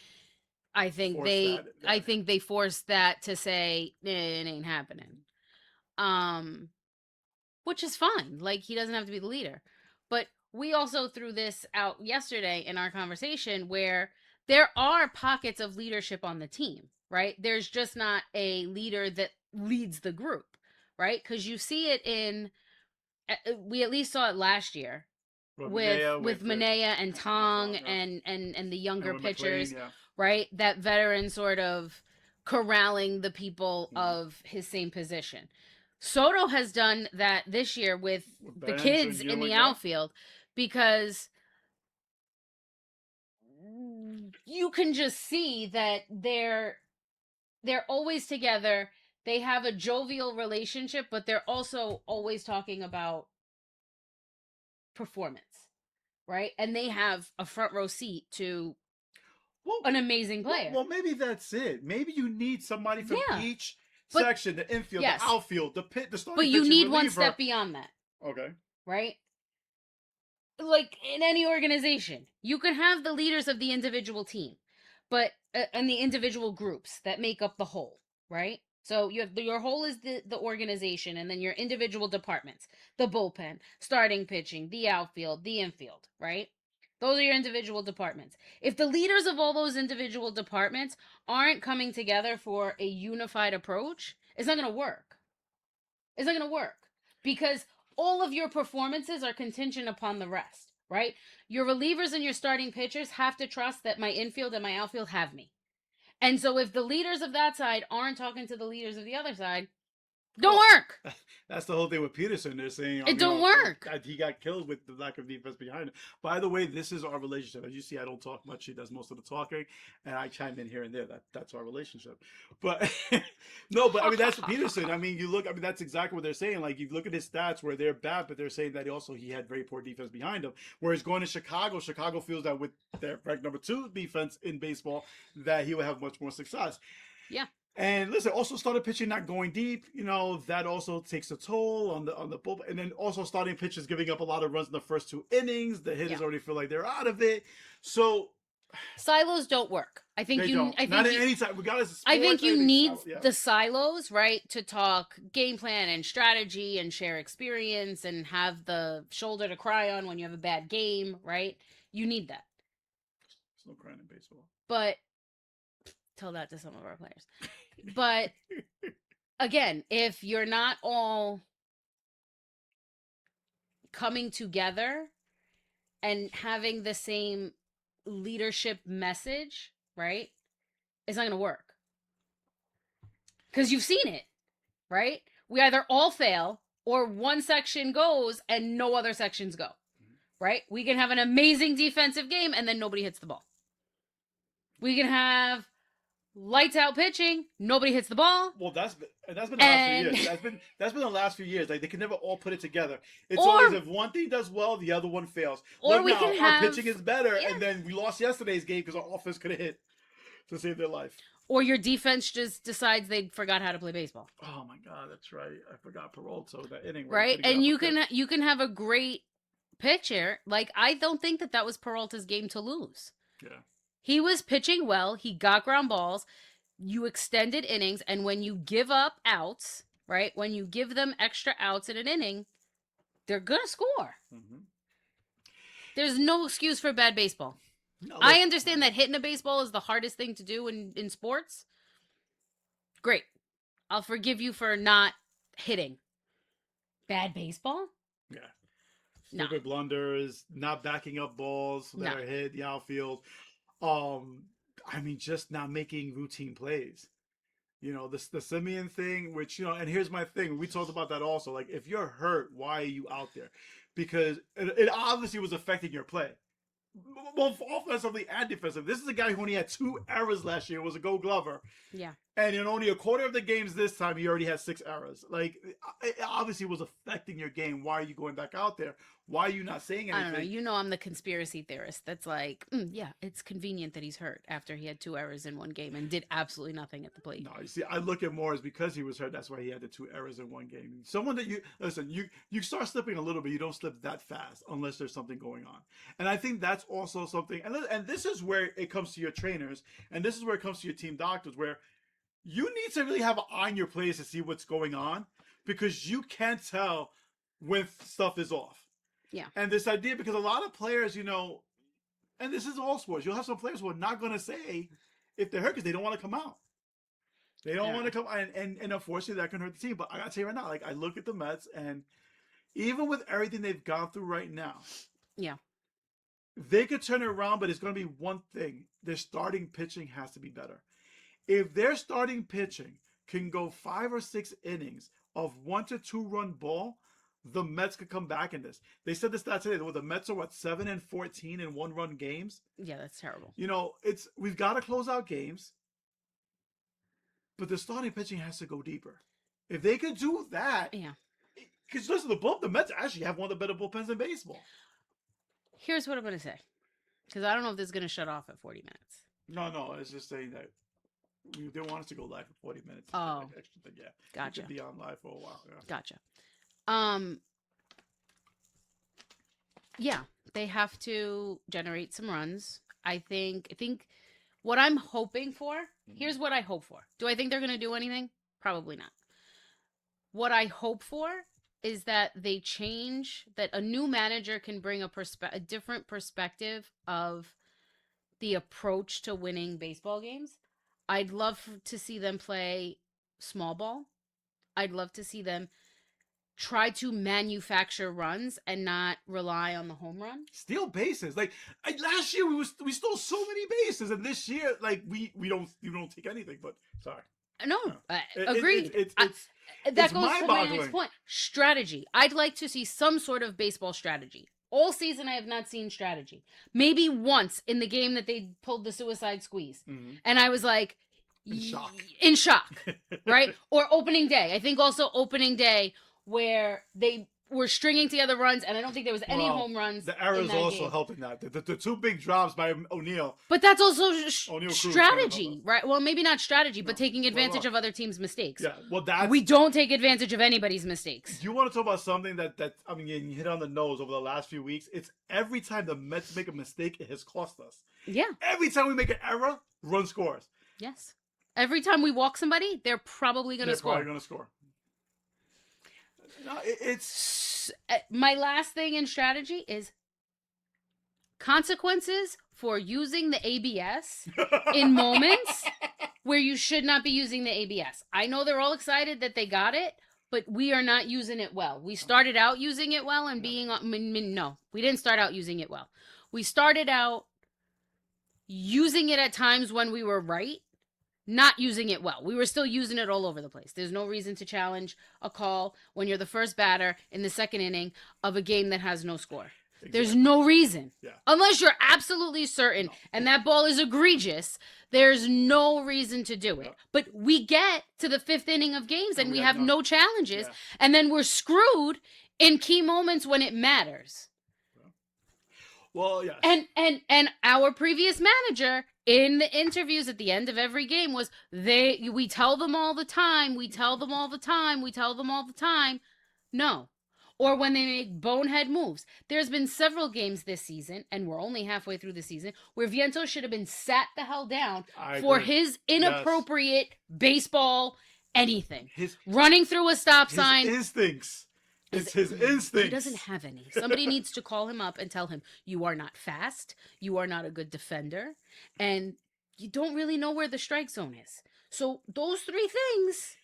I think they forced that to say it ain't happening, which is fine. Like he doesn't have to be the leader, but we also threw this out yesterday in our conversation where there are pockets of leadership on the team, right? There's just not a leader that leads the group, right? Because you see it we at least saw it last year with Manea and Tong and the younger pitchers. McLean, yeah. Right? That veteran sort of corralling the people of his same position. Soto has done that this year with the kids in the outfield because you can just see that they're always together. They have a jovial relationship, but they're also always talking about performance, right? And they have a front row seat to an amazing player. Well, maybe that's it. Maybe you need somebody from each section, the infield, the outfield, the starting pitcher, but you need one step beyond that. Okay. Right? Like in any organization, you can have the leaders of the individual team, but and the individual groups that make up the whole, right? So you have your whole is the organization, and then your individual departments: the bullpen, starting pitching, the outfield, the infield. Right? Those are your individual departments. If the leaders of all those individual departments aren't coming together for a unified approach, it's not going to work. It's not going to work because all of your performances are contingent upon the rest, right? Your relievers and your starting pitchers have to trust that my infield and my outfield have me. And so if the leaders of that side aren't talking to the leaders of the other side, don't Well, work. that's the whole thing with Peterson. They're saying, It don't work. he got killed with the lack of defense behind him. By the way, this is our relationship. As you see, I don't talk much. He does most of the talking, and I chime in here and there. That's our relationship. But no, but I mean that's Peterson. I mean, you look. I mean, that's exactly what they're saying. Like you look at his stats where they're bad, but they're saying that he had very poor defense behind him. Whereas going to Chicago, Chicago feels that with their ranked number 2 defense in baseball, that he would have much more success. Yeah. And listen, also started pitching not going deep. You know that also takes a toll on the bullpen. And then also starting pitchers giving up a lot of runs in the first 2 innings. The hitters already feel like they're out of it. So silos don't work. I think they you. don't. I think not you, at any time. Regardless of sport, I think you anything, need yeah. the silos, right, to talk game plan and strategy and share experience and have the shoulder to cry on when you have a bad game, right? You need that. There's no crying in baseball. But tell that to some of our players. But again, if you're not all coming together and having the same leadership message, right? It's not going to work. Because you've seen it, right? We either all fail or one section goes and no other sections go, right? We can have an amazing defensive game and then nobody hits the ball. We can have lights out pitching, nobody hits the ball. Well, that's been the last few years. That's been the last few years. Like they can never all put it together. It's always if one thing does well, the other one fails. Or Look we now, can our have pitching is better, and then we lost yesterday's game because our offense could have hit to save their life. Or your defense just decides they forgot how to play baseball. Oh my God, that's right. I forgot Peralta that inning. Right, and you can have a great pitcher. Like I don't think that was Peralta's game to lose. Yeah. He was pitching well. He got ground balls. You extended innings, and when you give up outs, right? When you give them extra outs in an inning, they're gonna score. Mm-hmm. There's no excuse for bad baseball. No, I understand that hitting a baseball is the hardest thing to do in sports. Great. I'll forgive you for not hitting. Bad baseball? Yeah. Stupid blunders, not backing up balls that are hit the outfield. I mean, just not making routine plays. You know, the Simeon thing, which, you know, and here's my thing. We talked about that also. Like, if you're hurt, why are you out there? Because it obviously was affecting your play. Both offensively and defensively. This is a guy who only had 2 errors last year. Was a Gold Glover. Yeah. And in only a quarter of the games this time, he already had 6 errors. Like, it obviously was affecting your game. Why are you going back out there? Why are you not saying anything? I don't know. You know, I'm the conspiracy theorist. That's like, yeah, it's convenient that he's hurt after he had 2 errors in one game and did absolutely nothing at the plate. No, you see, I look at more as because he was hurt. That's why he had the 2 errors in one game. Someone that you start slipping a little bit. You don't slip that fast unless there's something going on. And I think that's also something. And this is where it comes to your trainers, and this is where it comes to your team doctors, where you need to really have an eye on your players to see what's going on, because you can't tell when stuff is off. Yeah. And this idea, because a lot of players, you know, and this is all sports, you'll have some players who are not going to say if they're hurt because they don't want to come out. They don't want to come, and unfortunately that can hurt the team. But I got to tell you right now, like I look at the Mets, and even with everything they've gone through right now, yeah, they could turn it around, but it's going to be one thing. Their starting pitching has to be better. If their starting pitching can go 5 or 6 innings of 1 to 2 run ball, the Mets could come back in this. They said the stats today. Well, the Mets are 7-14 in 1-run games. Yeah, that's terrible. You know, we've got to close out games, but the starting pitching has to go deeper. If they could do that, yeah. Because listen, the Mets actually have one of the better bullpens in baseball. Here's what I'm going to say, because I don't know if this is going to shut off at 40 minutes. No, it's just saying that they want us to go live for 40 minutes. Oh, extra thing, yeah. Gotcha. We could be on live for a while. Yeah. Gotcha. Yeah, they have to generate some runs. I think what I'm hoping for, here's what I hope for. Do I think they're going to do anything? Probably not. What I hope for is that they change, that a new manager can bring a different perspective of the approach to winning baseball games. I'd love to see them play small ball. I'd love to see them try to manufacture runs and not rely on the home run. Steal bases. Like last year, we stole so many bases, and this year, like we don't take anything. But sorry, No, agreed. That it's goes to my next mind-boggling. point. Strategy. I'd like to see some sort of baseball strategy. All season, I have not seen strategy. Maybe once in the game that they pulled the suicide squeeze, and I was like, in shock, right? Or opening day. I think also opening day where they were stringing together runs, and I don't think there was any home runs. The errors in that also game. helping that. The two big drops by O'Neill. But that's also O'Neill strategy, right? Well, maybe not strategy, but taking advantage of other teams' mistakes. Yeah, well, we don't take advantage of anybody's mistakes. Do you want to talk about something that I mean, you hit on the nose over the last few weeks? It's every time the Mets make a mistake, it has cost us. Yeah. Every time we make an error, run scores. Yes. Every time we walk somebody, they're probably going to score. They're probably going to score. No, it's my last thing in strategy is consequences for using the ABS in moments where you should not be using the ABS. I know they're all excited that they got it, but we are not using it well. We started out using it well and no, we didn't start out using it well. We started out using it at times when we were right, not using it well. We were still using it all over the place. There's no reason to challenge a call when you're the first batter in the second inning of a game that has no score. Exactly. There's no reason. Yeah. Unless you're absolutely certain and that ball is egregious, there's no reason to do it. But we get to the fifth inning of games and we have no challenges. Yeah. And then we're screwed in key moments when it matters. Well, yes. And our previous manager in the interviews at the end of every game was we tell them all the time, we tell them all the time, we tell them all the time. No. Or when they make bonehead moves. There's been several games this season, and we're only halfway through the season, where Vientos should have been sat the hell down for his inappropriate baseball anything. Running through a stop sign. His instincts. It's his instincts. He doesn't have any. Somebody needs to call him up and tell him, you are not fast, you are not a good defender, and you don't really know where the strike zone is. So those three things,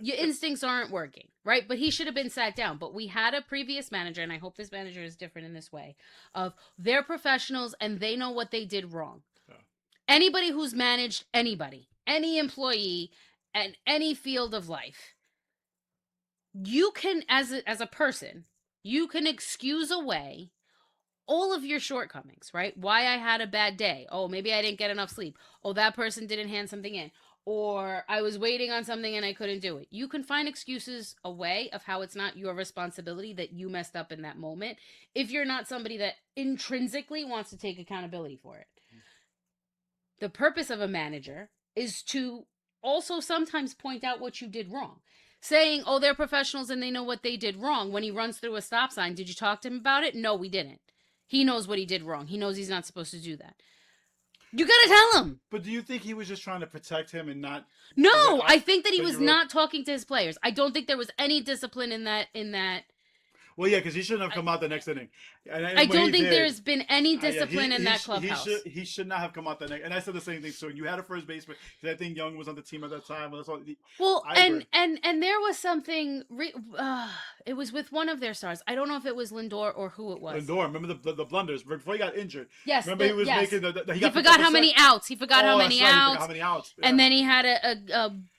your instincts aren't working, right? But he should have been sat down. But we had a previous manager, and I hope this manager is different in this way, of they're professionals and they know what they did wrong. Yeah. Anybody who's managed anybody, any employee, and any field of life, you can, as a person, you can excuse away all of your shortcomings, right? Why I had a bad day. Oh, maybe I didn't get enough sleep. Oh, that person didn't hand something in. Or I was waiting on something and I couldn't do it. You can find excuses away of how it's not your responsibility that you messed up in that moment if you're not somebody that intrinsically wants to take accountability for it. The purpose of a manager is to also sometimes point out what you did wrong. Saying, oh, they're professionals and they know what they did wrong when he runs through a stop sign. Did you talk to him about it? No, we didn't. He knows what he did wrong. He knows he's not supposed to do that. You gotta tell him. But do you think he was just trying to protect him and not? No, I think that he was not talking to his players. I don't think there was any discipline in that. Well, yeah, because he shouldn't have come out the next inning. And I don't think there's been any discipline in that clubhouse. He should not have come out the next. And I said the same thing. So you had a first baseman. I think Young was on the team at that time. Well, and there was something. It was with one of their stars. I don't know if it was Lindor or who it was. Lindor, remember the blunders before he got injured. Yes, remember he was making he forgot how many outs. He forgot how many outs. How many outs? Yeah. And then he had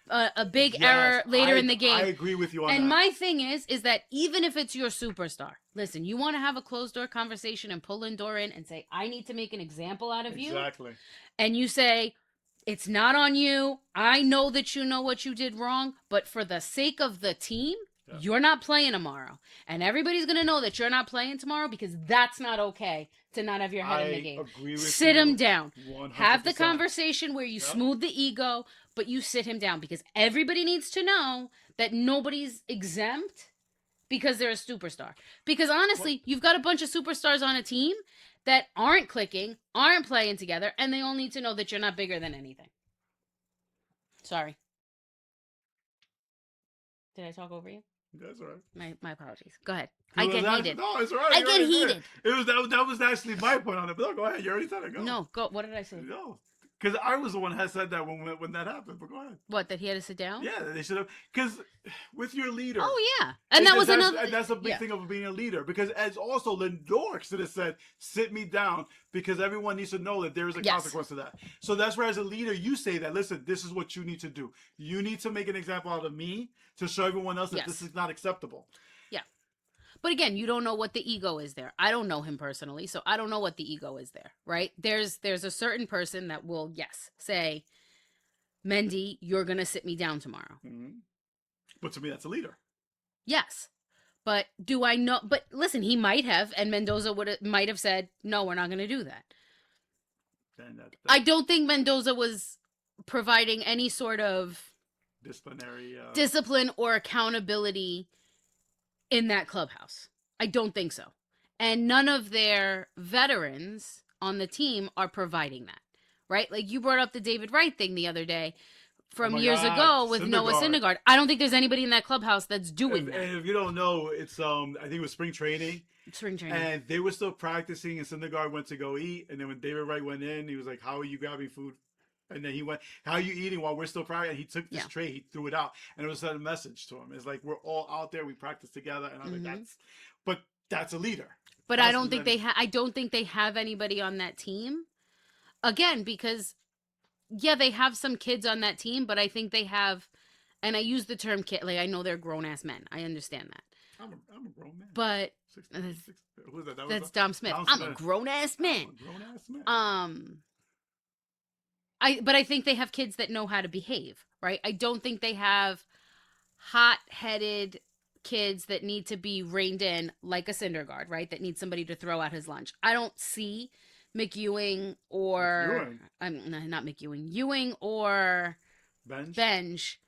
a big error later in the game. I agree with you on that. And my thing is that even if it's your superstar, listen, you want to have a closed door conversation and pull Lindor in and say, I need to make an example out of you. Exactly. And you say, it's not on you. I know that you know what you did wrong, but for the sake of the team, you're not playing tomorrow. And everybody's going to know that you're not playing tomorrow because that's not okay to not have your head in the game. Agree with sit you him down. 100%. Have the conversation where you smooth the ego, but you sit him down because everybody needs to know that nobody's exempt because they're a superstar. Because honestly, you've got a bunch of superstars on a team that aren't clicking, aren't playing together, and they all need to know that you're not bigger than anything. Sorry. Did I talk over you? That's all right. My apologies. Go ahead. I It was get actually, heated. no, it's all right. I You're get right there. heated. It was that was actually my point on it. But no, go ahead. You already said it. Go. No, go. What did I say? No, because I was the one that said that when that happened. But go ahead. What, that he had to sit down? Yeah, they should have. Because with your leader. Oh yeah, and that was another. That's a big Yeah. thing of being a leader. Because as also Lindor should have said, "Sit me down," because everyone needs to know that there is a Yes. consequence to that. So that's where, as a leader, you say that. Listen, this is what you need to do. You need to make an example out of me to show everyone else that Yes. this is not acceptable. Yeah. But again, you don't know what the ego is there. I don't know him personally, so I don't know what the ego is there, right? There's a certain person that will, yes, say, Mendy, you're going to sit me down tomorrow. Mm-hmm. But to me, that's a leader. Yes. But do I know? But listen, he might have, and Mendoza might have said, no, we're not going to do that. I don't think Mendoza was providing any sort of discipline or accountability in that clubhouse. I don't think so. And none of their veterans on the team are providing that, right? Like you brought up the David Wright thing the other day from years ago with Noah Syndergaard. I don't think there's anybody in that clubhouse that's doing that. And if you don't know, it's I think it was spring training. And they were still practicing, and Syndergaard went to go eat. And then when David Wright went in, he was like, "How are you grabbing food?" And then he went, "How are you eating while we're still practicing?" And he took this tray, he threw it out, and it was a message to him. It's like, we're all out there, we practice together, and I'm like, that's a leader. But I don't think I don't think they have anybody on that team. Again, because yeah, they have some kids on that team, but I think they have, and I use the term kid, like I know they're grown ass men. I understand that. I'm a grown man. But who's that? That's Dom Smith. I'm a grown ass man. But I think they have kids that know how to behave, right? I don't think they have hot-headed kids that need to be reined in like a Syndergaard, right? That needs somebody to throw out his lunch. I don't see Ewing or Benj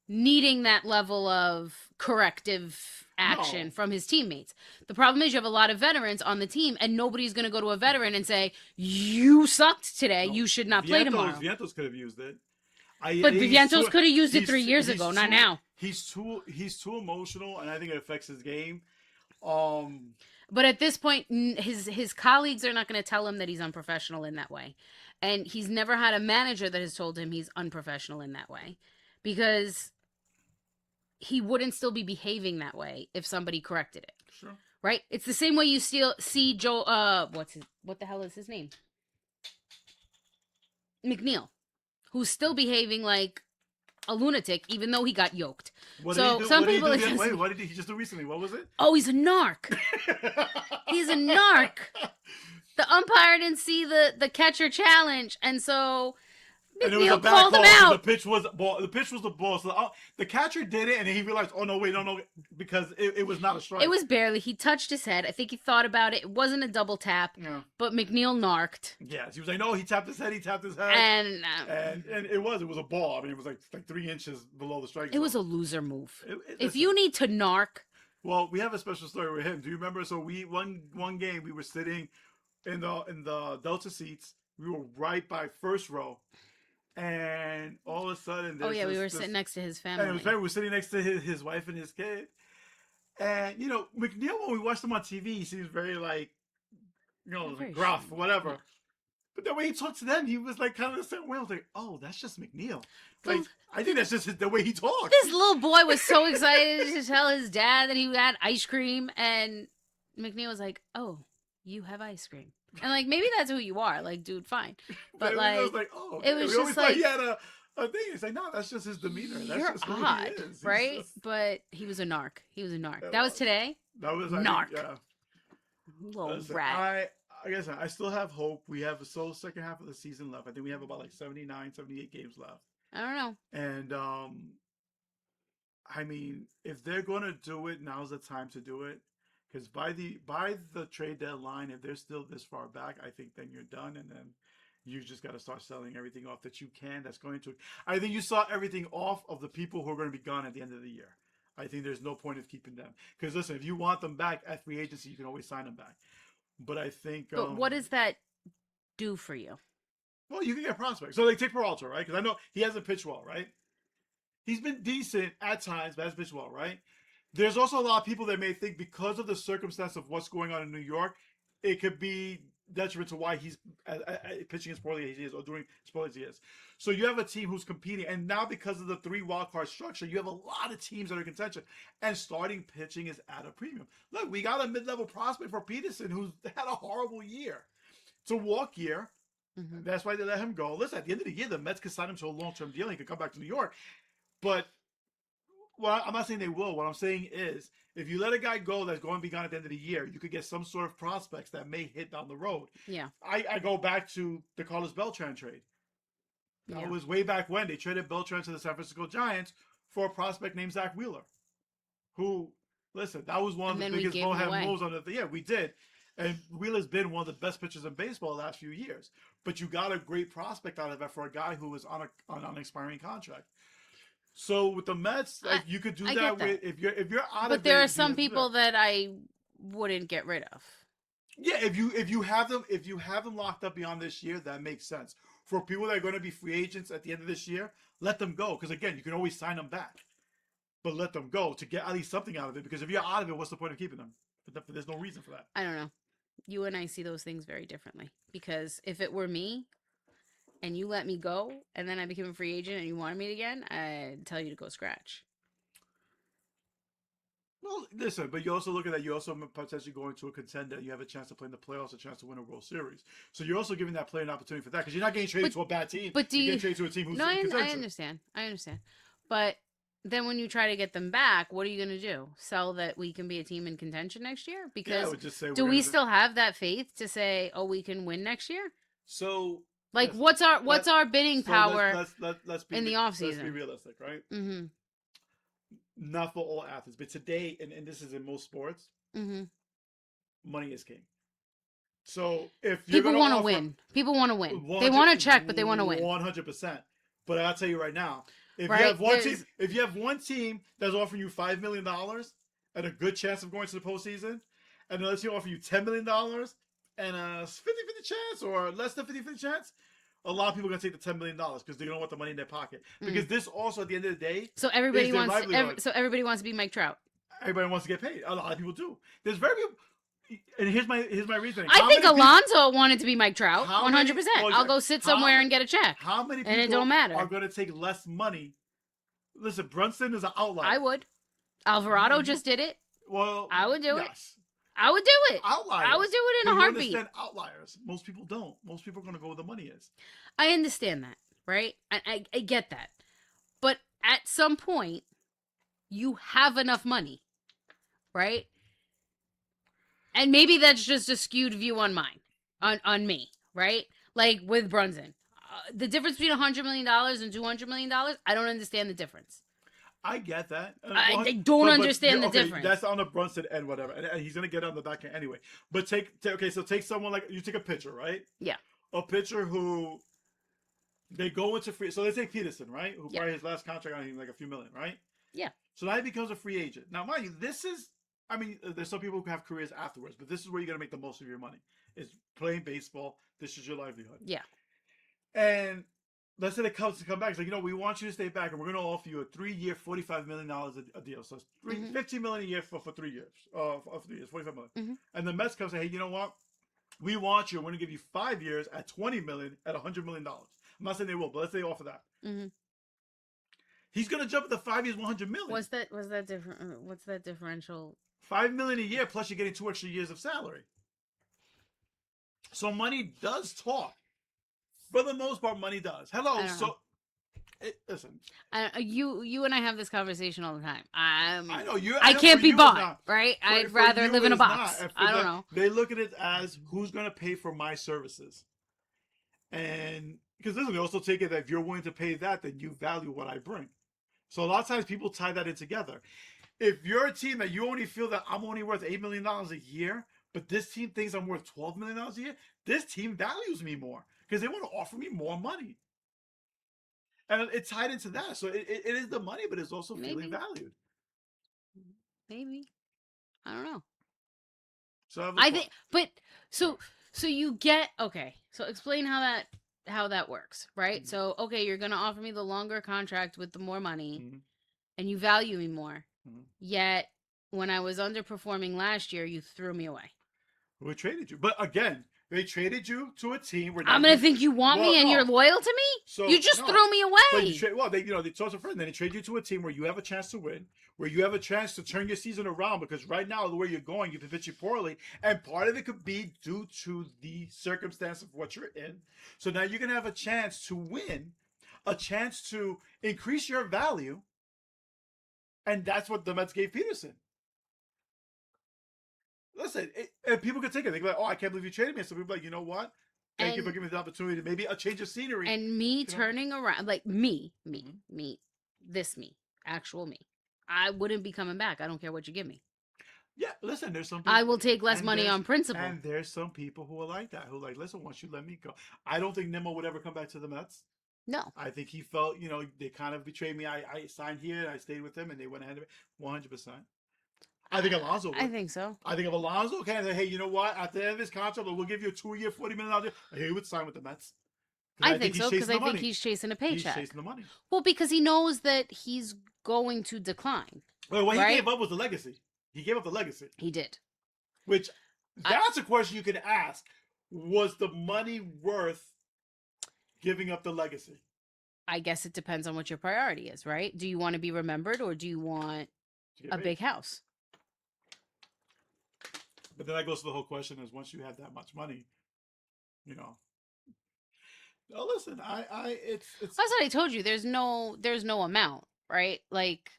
needing that level of corrective action from his teammates. The problem is you have a lot of veterans on the team, and nobody's going to go to a veteran and say, "You sucked today. You should not play tomorrow." Vientos could have used it. But Vientos could have used it 3 years ago, not now. He's too emotional, and I think it affects his game. But at this point, his colleagues are not going to tell him that he's unprofessional in that way. And he's never had a manager that has told him he's unprofessional in that way. Because he wouldn't still be behaving that way if somebody corrected it. Sure. Right? It's the same way you see Joe, what the hell is his name? McNeil. Who's still behaving like a lunatic, even though he got yoked. What did he just do recently? What was it? Oh, he's a narc. He's a narc. The umpire didn't see the catcher challenge, and so McNeil called him out. The pitch was ball. The pitch was the ball. So the catcher did it, and then he realized, oh no, wait, no, because it was not a strike. It was barely. He touched his head. I think he thought about it. It wasn't a double tap. Yeah. But McNeil narked. Yes, he was like, no, he tapped his head. And it was a ball. I mean, it was like 3 inches below the strike zone. It was a loser move. If you need to narc. Well, we have a special story with him. Do you remember? So we one game we were sitting in the Delta seats. We were right by first row. And all of a sudden, we were sitting next to his family. And we were sitting next to his wife and his kid. And McNeil, when we watched him on TV, he seems very gruff, whatever. Yeah. But the way he talked to them, he was like kind of the same way. I was like, oh, that's just McNeil. Like, I think that's just the way he talks. This little boy was so excited to tell his dad that he had ice cream, and McNeil was like, "Oh, you have ice cream." And like, maybe that's who you are, like, dude, fine. But like, was like, oh, it was just like he had a thing. It's like, no, that's just his demeanor. That's you're just who odd, he is. right? But he was a narc. That was today. That was narc. Yeah. Little rat. I guess I still have hope. We have a second half of the season left. I think we have about 79, 78 games left. I don't know. And I mean, if they're gonna do it, now's the time to do it. Because by the trade deadline, if they're still this far back, I think then you're done, and then you just got to start selling everything off that you can. That's going to. I think you saw everything off of the people who are going to be gone at the end of the year. I think there's no point of keeping them. Because listen, if you want them back at free agency, you can always sign them back. But I think. But what does that do for you? Well, you can get prospects. So take Peralta, right? Because I know he hasn't pitched well, right? He's been decent at times, but hasn't pitched well, right? There's also a lot of people that may think because of the circumstance of what's going on in New York, it could be detriment to why he's pitching as poorly as he is or doing as poorly as he is. So you have a team who's competing, and now because of the 3 wildcard structure, you have a lot of teams that are in contention, and starting pitching is at a premium. Look, we got a mid-level prospect for Peterson who's had a horrible year. It's a walk year. Mm-hmm. That's why they let him go. Listen, at the end of the year, the Mets could sign him to a long-term deal. And he could come back to New York. But well, I'm not saying they will. What I'm saying is, if you let a guy go that's going to be gone at the end of the year, you could get some sort of prospects that may hit down the road. Yeah. I go back to the Carlos Beltran trade. That Yeah. was way back when they traded Beltran to the San Francisco Giants for a prospect named Zach Wheeler, who, listen, that was one of And the then we biggest gave him bowhead away. moves on the. Yeah, we did. And Wheeler's been one of the best pitchers in baseball the last few years. But you got a great prospect out of that for a guy who was on an expiring contract. So with the Mets, like you could do I that get that. with if you're out of But it. there are you some have to do people that. that I wouldn't get rid of. Yeah, if you have them locked up beyond this year, that makes sense. For people that are going to be free agents at the end of this year, let them go because again, you can always sign them back, but let them go to get at least something out of it. Because if you're out of it, what's the point of keeping them? There's no reason for that. I don't know. You and I see those things very differently. Because if it were me and you let me go and then I became a free agent and you wanted me again, I'd tell you to go scratch. Well, listen, but you also look at that. You also potentially going to a contender. You have a chance to play in the playoffs, a chance to win a World Series. So you're also giving that player an opportunity for that because you're not getting traded to a bad team. But do you're you? getting traded to a team who's No, in I contention. understand. I understand. But then when you try to get them back, what are you going to do? Sell that we can be a team in contention next year? Yeah, I Because would just say do we still have that faith to say, oh, we can win next year? So Like, listen, what's our bidding power let's be in the off let's be season? realistic, right? Mm-hmm. Not for all athletes, but today, and this is in most sports, Mm-hmm. money is king. So if you're People going to want to offer win. People want to win. They 100, want to check, but they want to win. 100%. But I'll tell you right now, if you Right? have one team, if you have one team that's offering you $5 million and a good chance of going to the postseason, and another team offer you $10 million and a 50-50 chance or less than 50-50 chance, a lot of people are gonna take the $10 million because they don't want the money in their pocket. Because this also, at the end of the day, So everybody is their wants. livelihood. So everybody wants to be Mike Trout. Everybody wants to get paid. A lot of people do. There's very and here's my reasoning. I think Alonso wanted to be Mike Trout. 100%. Well, I'll go sit somewhere and get a check. How many people and it don't matter. are going to take less money? Listen, Brunson is an outlier. I would. Alvarado just did it. Well, I would do yes. it. I would do it. Outliers. I would do it in a heartbeat. You understand outliers. Most people don't. Most people are going to go where the money is. I understand that, right? I get that. But at some point, you have enough money, right? And maybe that's just a skewed view on mine, on me, right? Like with Brunson. The difference between $100 million and $200 million, I don't understand the difference. I get that. I don't understand the difference. That's on the Brunson end, whatever. And he's going to get on the back end anyway. But take someone like, you take a pitcher, right? Yeah. A pitcher who they go into free. So let's take Peterson, right? Who probably his last contract on him like a few million, right? Yeah. So now he becomes a free agent. Now, mind you, there's some people who have careers afterwards, but this is where you're going to make the most of your money. Is playing baseball. This is your livelihood. Yeah. And let's say the Cubs come back. It's like, we want you to stay back, and we're going to offer you a 3-year, $45 million a deal. So it's $15 million a year for 3 years. For 3 years, $45 million. Mm-hmm. And the Mets come say, hey, you know what? We want you. We're going to give you 5 years at $20 million at $100 million. I'm not saying they will, but let's say they offer that. Mm-hmm. He's going to jump at the 5 years, $100 million. Was that different? What's that differential? $5 million a year plus you're getting 2 extra years of salary. So money does talk. For the most part, money does. Hello. So, listen. You and I have this conversation all the time. I know you. I can't be bought, right? I'd rather live in a box. I don't know. They look at it as who's going to pay for my services, and because listen, they also take it that if you're willing to pay that, then you value what I bring. So a lot of times people tie that in together. If you're a team that you only feel that I'm only worth $8 million a year, but this team thinks I'm worth $12 million a year, this team values me more because they want to offer me more money. And it's tied into that. So it is the money, but it's also feeling valued. Maybe. I don't know. So I think, but so you get, okay. So explain how that how that works, right? Mhm. So, okay, you're going to offer me the longer contract with the more money Mhm. and you value me more. Mhm. Yet, when I was underperforming last year, you threw me away. Who traded you? But again, they traded you to a team where now I'm going to think you want well, me and you're no. loyal to me? So You just no. threw me But you away. trade well. They toss a friend. Then they trade you to a team where you have a chance to win, where you have a chance to turn your season around. Because right now, the way you're going, you've been pitching poorly, and part of it could be due to the circumstance of what you're in. So now you're gonna have a chance to win, a chance to increase your value, and that's what the Mets gave Peterson. Listen, and people could take it. They go like, "Oh, I can't believe you traded me." So people are like, you know what? Thank you for And giving me the opportunity. Maybe a change of scenery. and me You know? turning around, like me, Mhm. this me, actual me. I wouldn't be coming back. I don't care what you give me. Yeah, listen, there's some I people, will take less and money on principle. there's some people who are like that, who are like, listen, once you let me go, I don't think Nimmo would ever come back to the Mets. No. I think he felt, they kind of betrayed me. I signed here, and I stayed with him, and they went ahead of it, 100%. I think Alonso I would. think so. I think if Alonso can say, hey, you know what? At the end of his contract, we'll give you a 2-year, $40 million. He would sign with the Mets because I I think think he's so because chasing I the think money. he's chasing a He's paycheck. chasing the money. Well, because he knows that he's going to decline. Well, what right? he gave up was the legacy. He gave up the legacy, He did. which I, that's a question you can ask. Was the money worth giving up the legacy? I guess it depends on what your priority is, right? Do you want to be remembered or do you want a big house? But then that goes to the whole question: is once you have that much money, you know. Oh, listen, it's. That's what I told you. There's no amount, right? Like,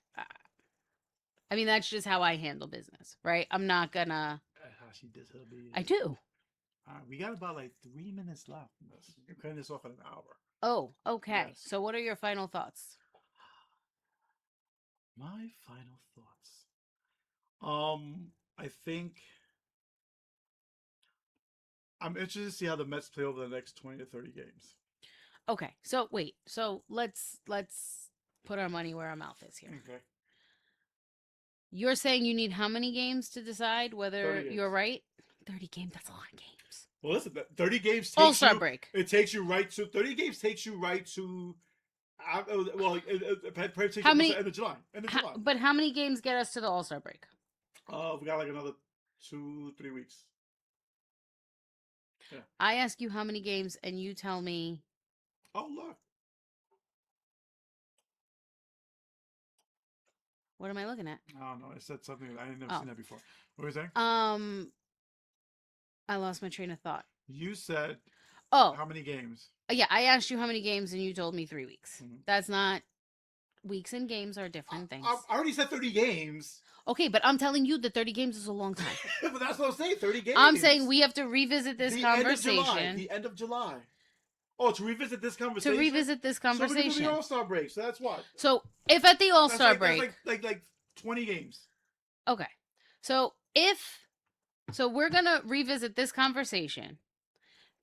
I mean, that's just how I handle business, right? I'm not gonna. How she did her being. I do. We got about like 3 minutes left in this. You're cutting this off in an hour. Oh, okay. Yes. So, what are your final thoughts? My final thoughts. I think I'm interested to see how the Mets play over the next 20 to 30 games. Okay. So, wait. So, let's put our money where our mouth is here. Okay. You're saying you need how many games to decide whether 30 you're games. right? 30 games. That's a lot of games. Well, listen, 30 games takes All-Star you. break. It takes you right to 30 games takes you right to. Well, it takes you How many? end of July. End of July. But how many games get us to the All-Star break? We got like another 2-3 weeks. Yeah. I ask you how many games, and you tell me. Oh look. What am I looking at? I don't know. I said something I had never seen that before. What were you saying? I lost my train of thought. You said. Oh, How many games? yeah. I asked you how many games, and you told me 3 weeks. Mhm. That's not. Weeks and games are different things. I already said 30 games. Okay, but I'm telling you that 30 games is a long time. But that's what I'm saying. 30 games. I'm saying we have to revisit this conversation. The end of July. Oh, to revisit this conversation. To revisit this conversation. So we're gonna do the All-Star break. So that's what. So if at the All-Star break, that's like 20 games. Okay. So we're going to revisit this conversation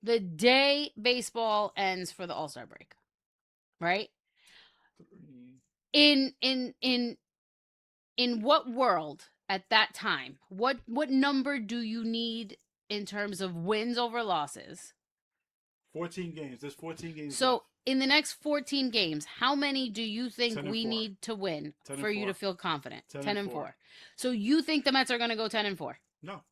the day baseball ends for the All-Star break. Right? 3. In what world at that time? What number do you need in terms of wins over losses? 14 games. There's 14 games. So left. in the next 14 games, how many do you think we 10-4. need to win 10 for and you 4. to feel confident? 10 and 4. So you think the Mets are going to go 10-4? No.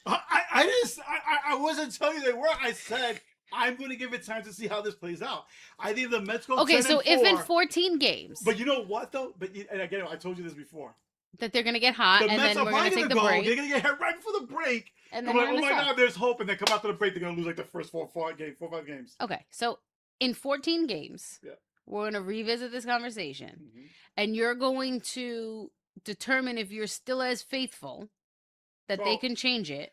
I didn't. I wasn't telling you they were. I said I'm going to give it time to see how this plays out. I think the Mets go. Okay, 10 so and if 4, in 14 games, but you know what though? And again, I told you this before. that they're going to get hot, The and Mets then are we're going to take the break. They're going to get hit right before the break. And And then like, we're oh my gonna God, there's hope. And then come after the break, they're going to lose like the first 4 5 games. Okay, so in 14 games, Yeah. we're going to revisit this conversation, Mm-hmm. and you're going to determine if you're still as faithful that they can change it.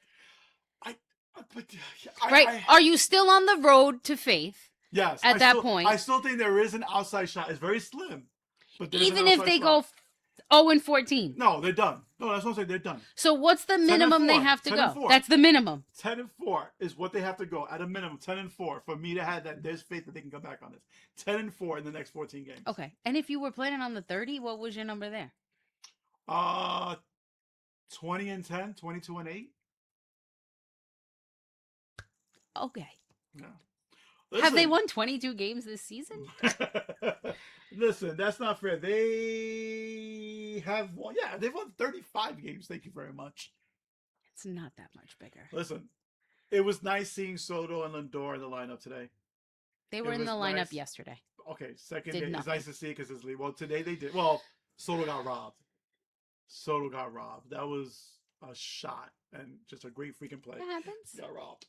Are you still on the road to faith? Yes. At that point, I still think there is an outside shot. It's very slim. But even if they go 0-14. No, they're done. No, that's what I'm saying. They're done. So what's the minimum they have to go? That's the minimum. 10-4 is what they have to go at a minimum. 10-4 for me to have that. There's faith that they can come back on this. 10-4 in the next 14 games. Okay. And if you were planning on the 30, what was your number there? 20-10, 22-8. Okay. Yeah. Have they Listen. won 22 games this season? Listen, that's not fair. They have won. Yeah, they've won 35 games. Thank you very much. It's not that much bigger. Listen, it was nice seeing Soto and Lindor in the lineup today. They It were in was the lineup nice. yesterday. Okay, second Did day. It's nothing. nice to see because it's league. Well, today they did. Well, Soto got robbed. Soto got robbed. That was a shot and just a great freaking play. That happens. Got robbed.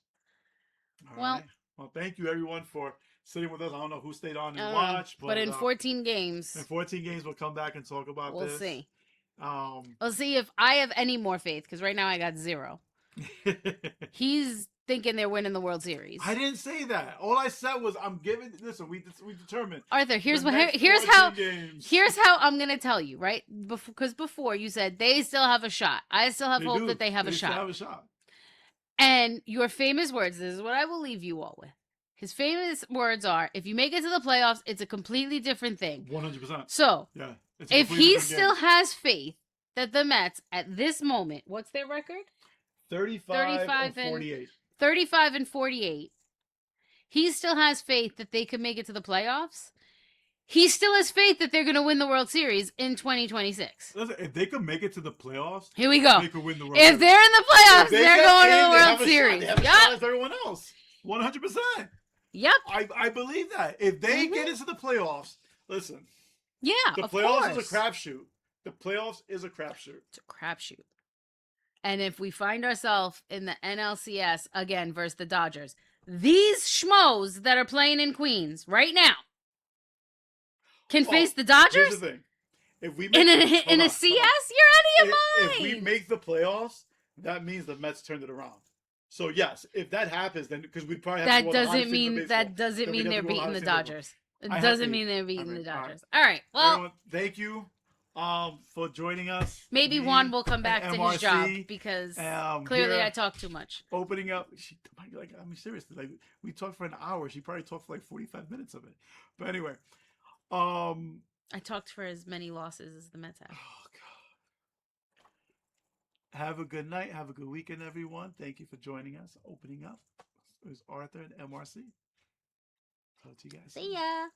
All Well, right. Well, thank you everyone for sitting with us. I don't know who stayed on I and don't know. watched, But in 14 games, in 14 games, we'll come back and talk about we'll this. see. Um, We'll see if I have any more faith, because right now I got 0. He's thinking they're winning the World Series. I didn't say that. All I said was I'm giving. Listen, we determined. Arthur, here's the what next here's 14 how games. here's how I'm gonna tell you, right? Because before you said they still have a shot. I still have They hope do. that they have They a still shot. have a shot. And your famous words, this is what I will leave you all with. His famous words are, if you make it to the playoffs, it's a completely different thing. 100%. So, Yeah. if he still has faith that the Mets, at this moment, what's their record? 35 and 48. 35 and 48. He still has faith that they can make it to the playoffs. He still has faith that they're going to win the World Series in 2026. Listen, if they could make it to the playoffs, here we go. They could win the World If Series. they're in the playoffs, they're going to the World Series. They have a shot as everyone else. 100%. Yep. I believe that. If they get into the playoffs, listen. Yeah, the playoffs is a crapshoot. The playoffs is a crapshoot. It's a crapshoot. And if we find ourselves in the NLCS again versus the Dodgers, these schmoes that are playing in Queens right now can face the Dodgers? Here's the thing. If we make in a CS, you're out of your mind. If we make the playoffs, that means the Mets turned it around. So yes, if that happens, then because we'd probably have to go to the hottest team in baseball, that doesn't mean they're beating the Dodgers. It I doesn't have mean faith. they're beating I mean, the Dodgers. All right. Well, everyone, thank you for joining us. Maybe Me Juan will come and back to his MRC, job because clearly here, I talk too much. Opening up, I mean seriously, like we talked for an hour. She probably talked for like 45 minutes of it. But anyway, I talked for as many losses as the Mets have. Oh God. Have a good night. Have a good weekend, everyone. Thank you for joining us. Opening up. It was Arthur and MRC. Talk to you guys. See ya.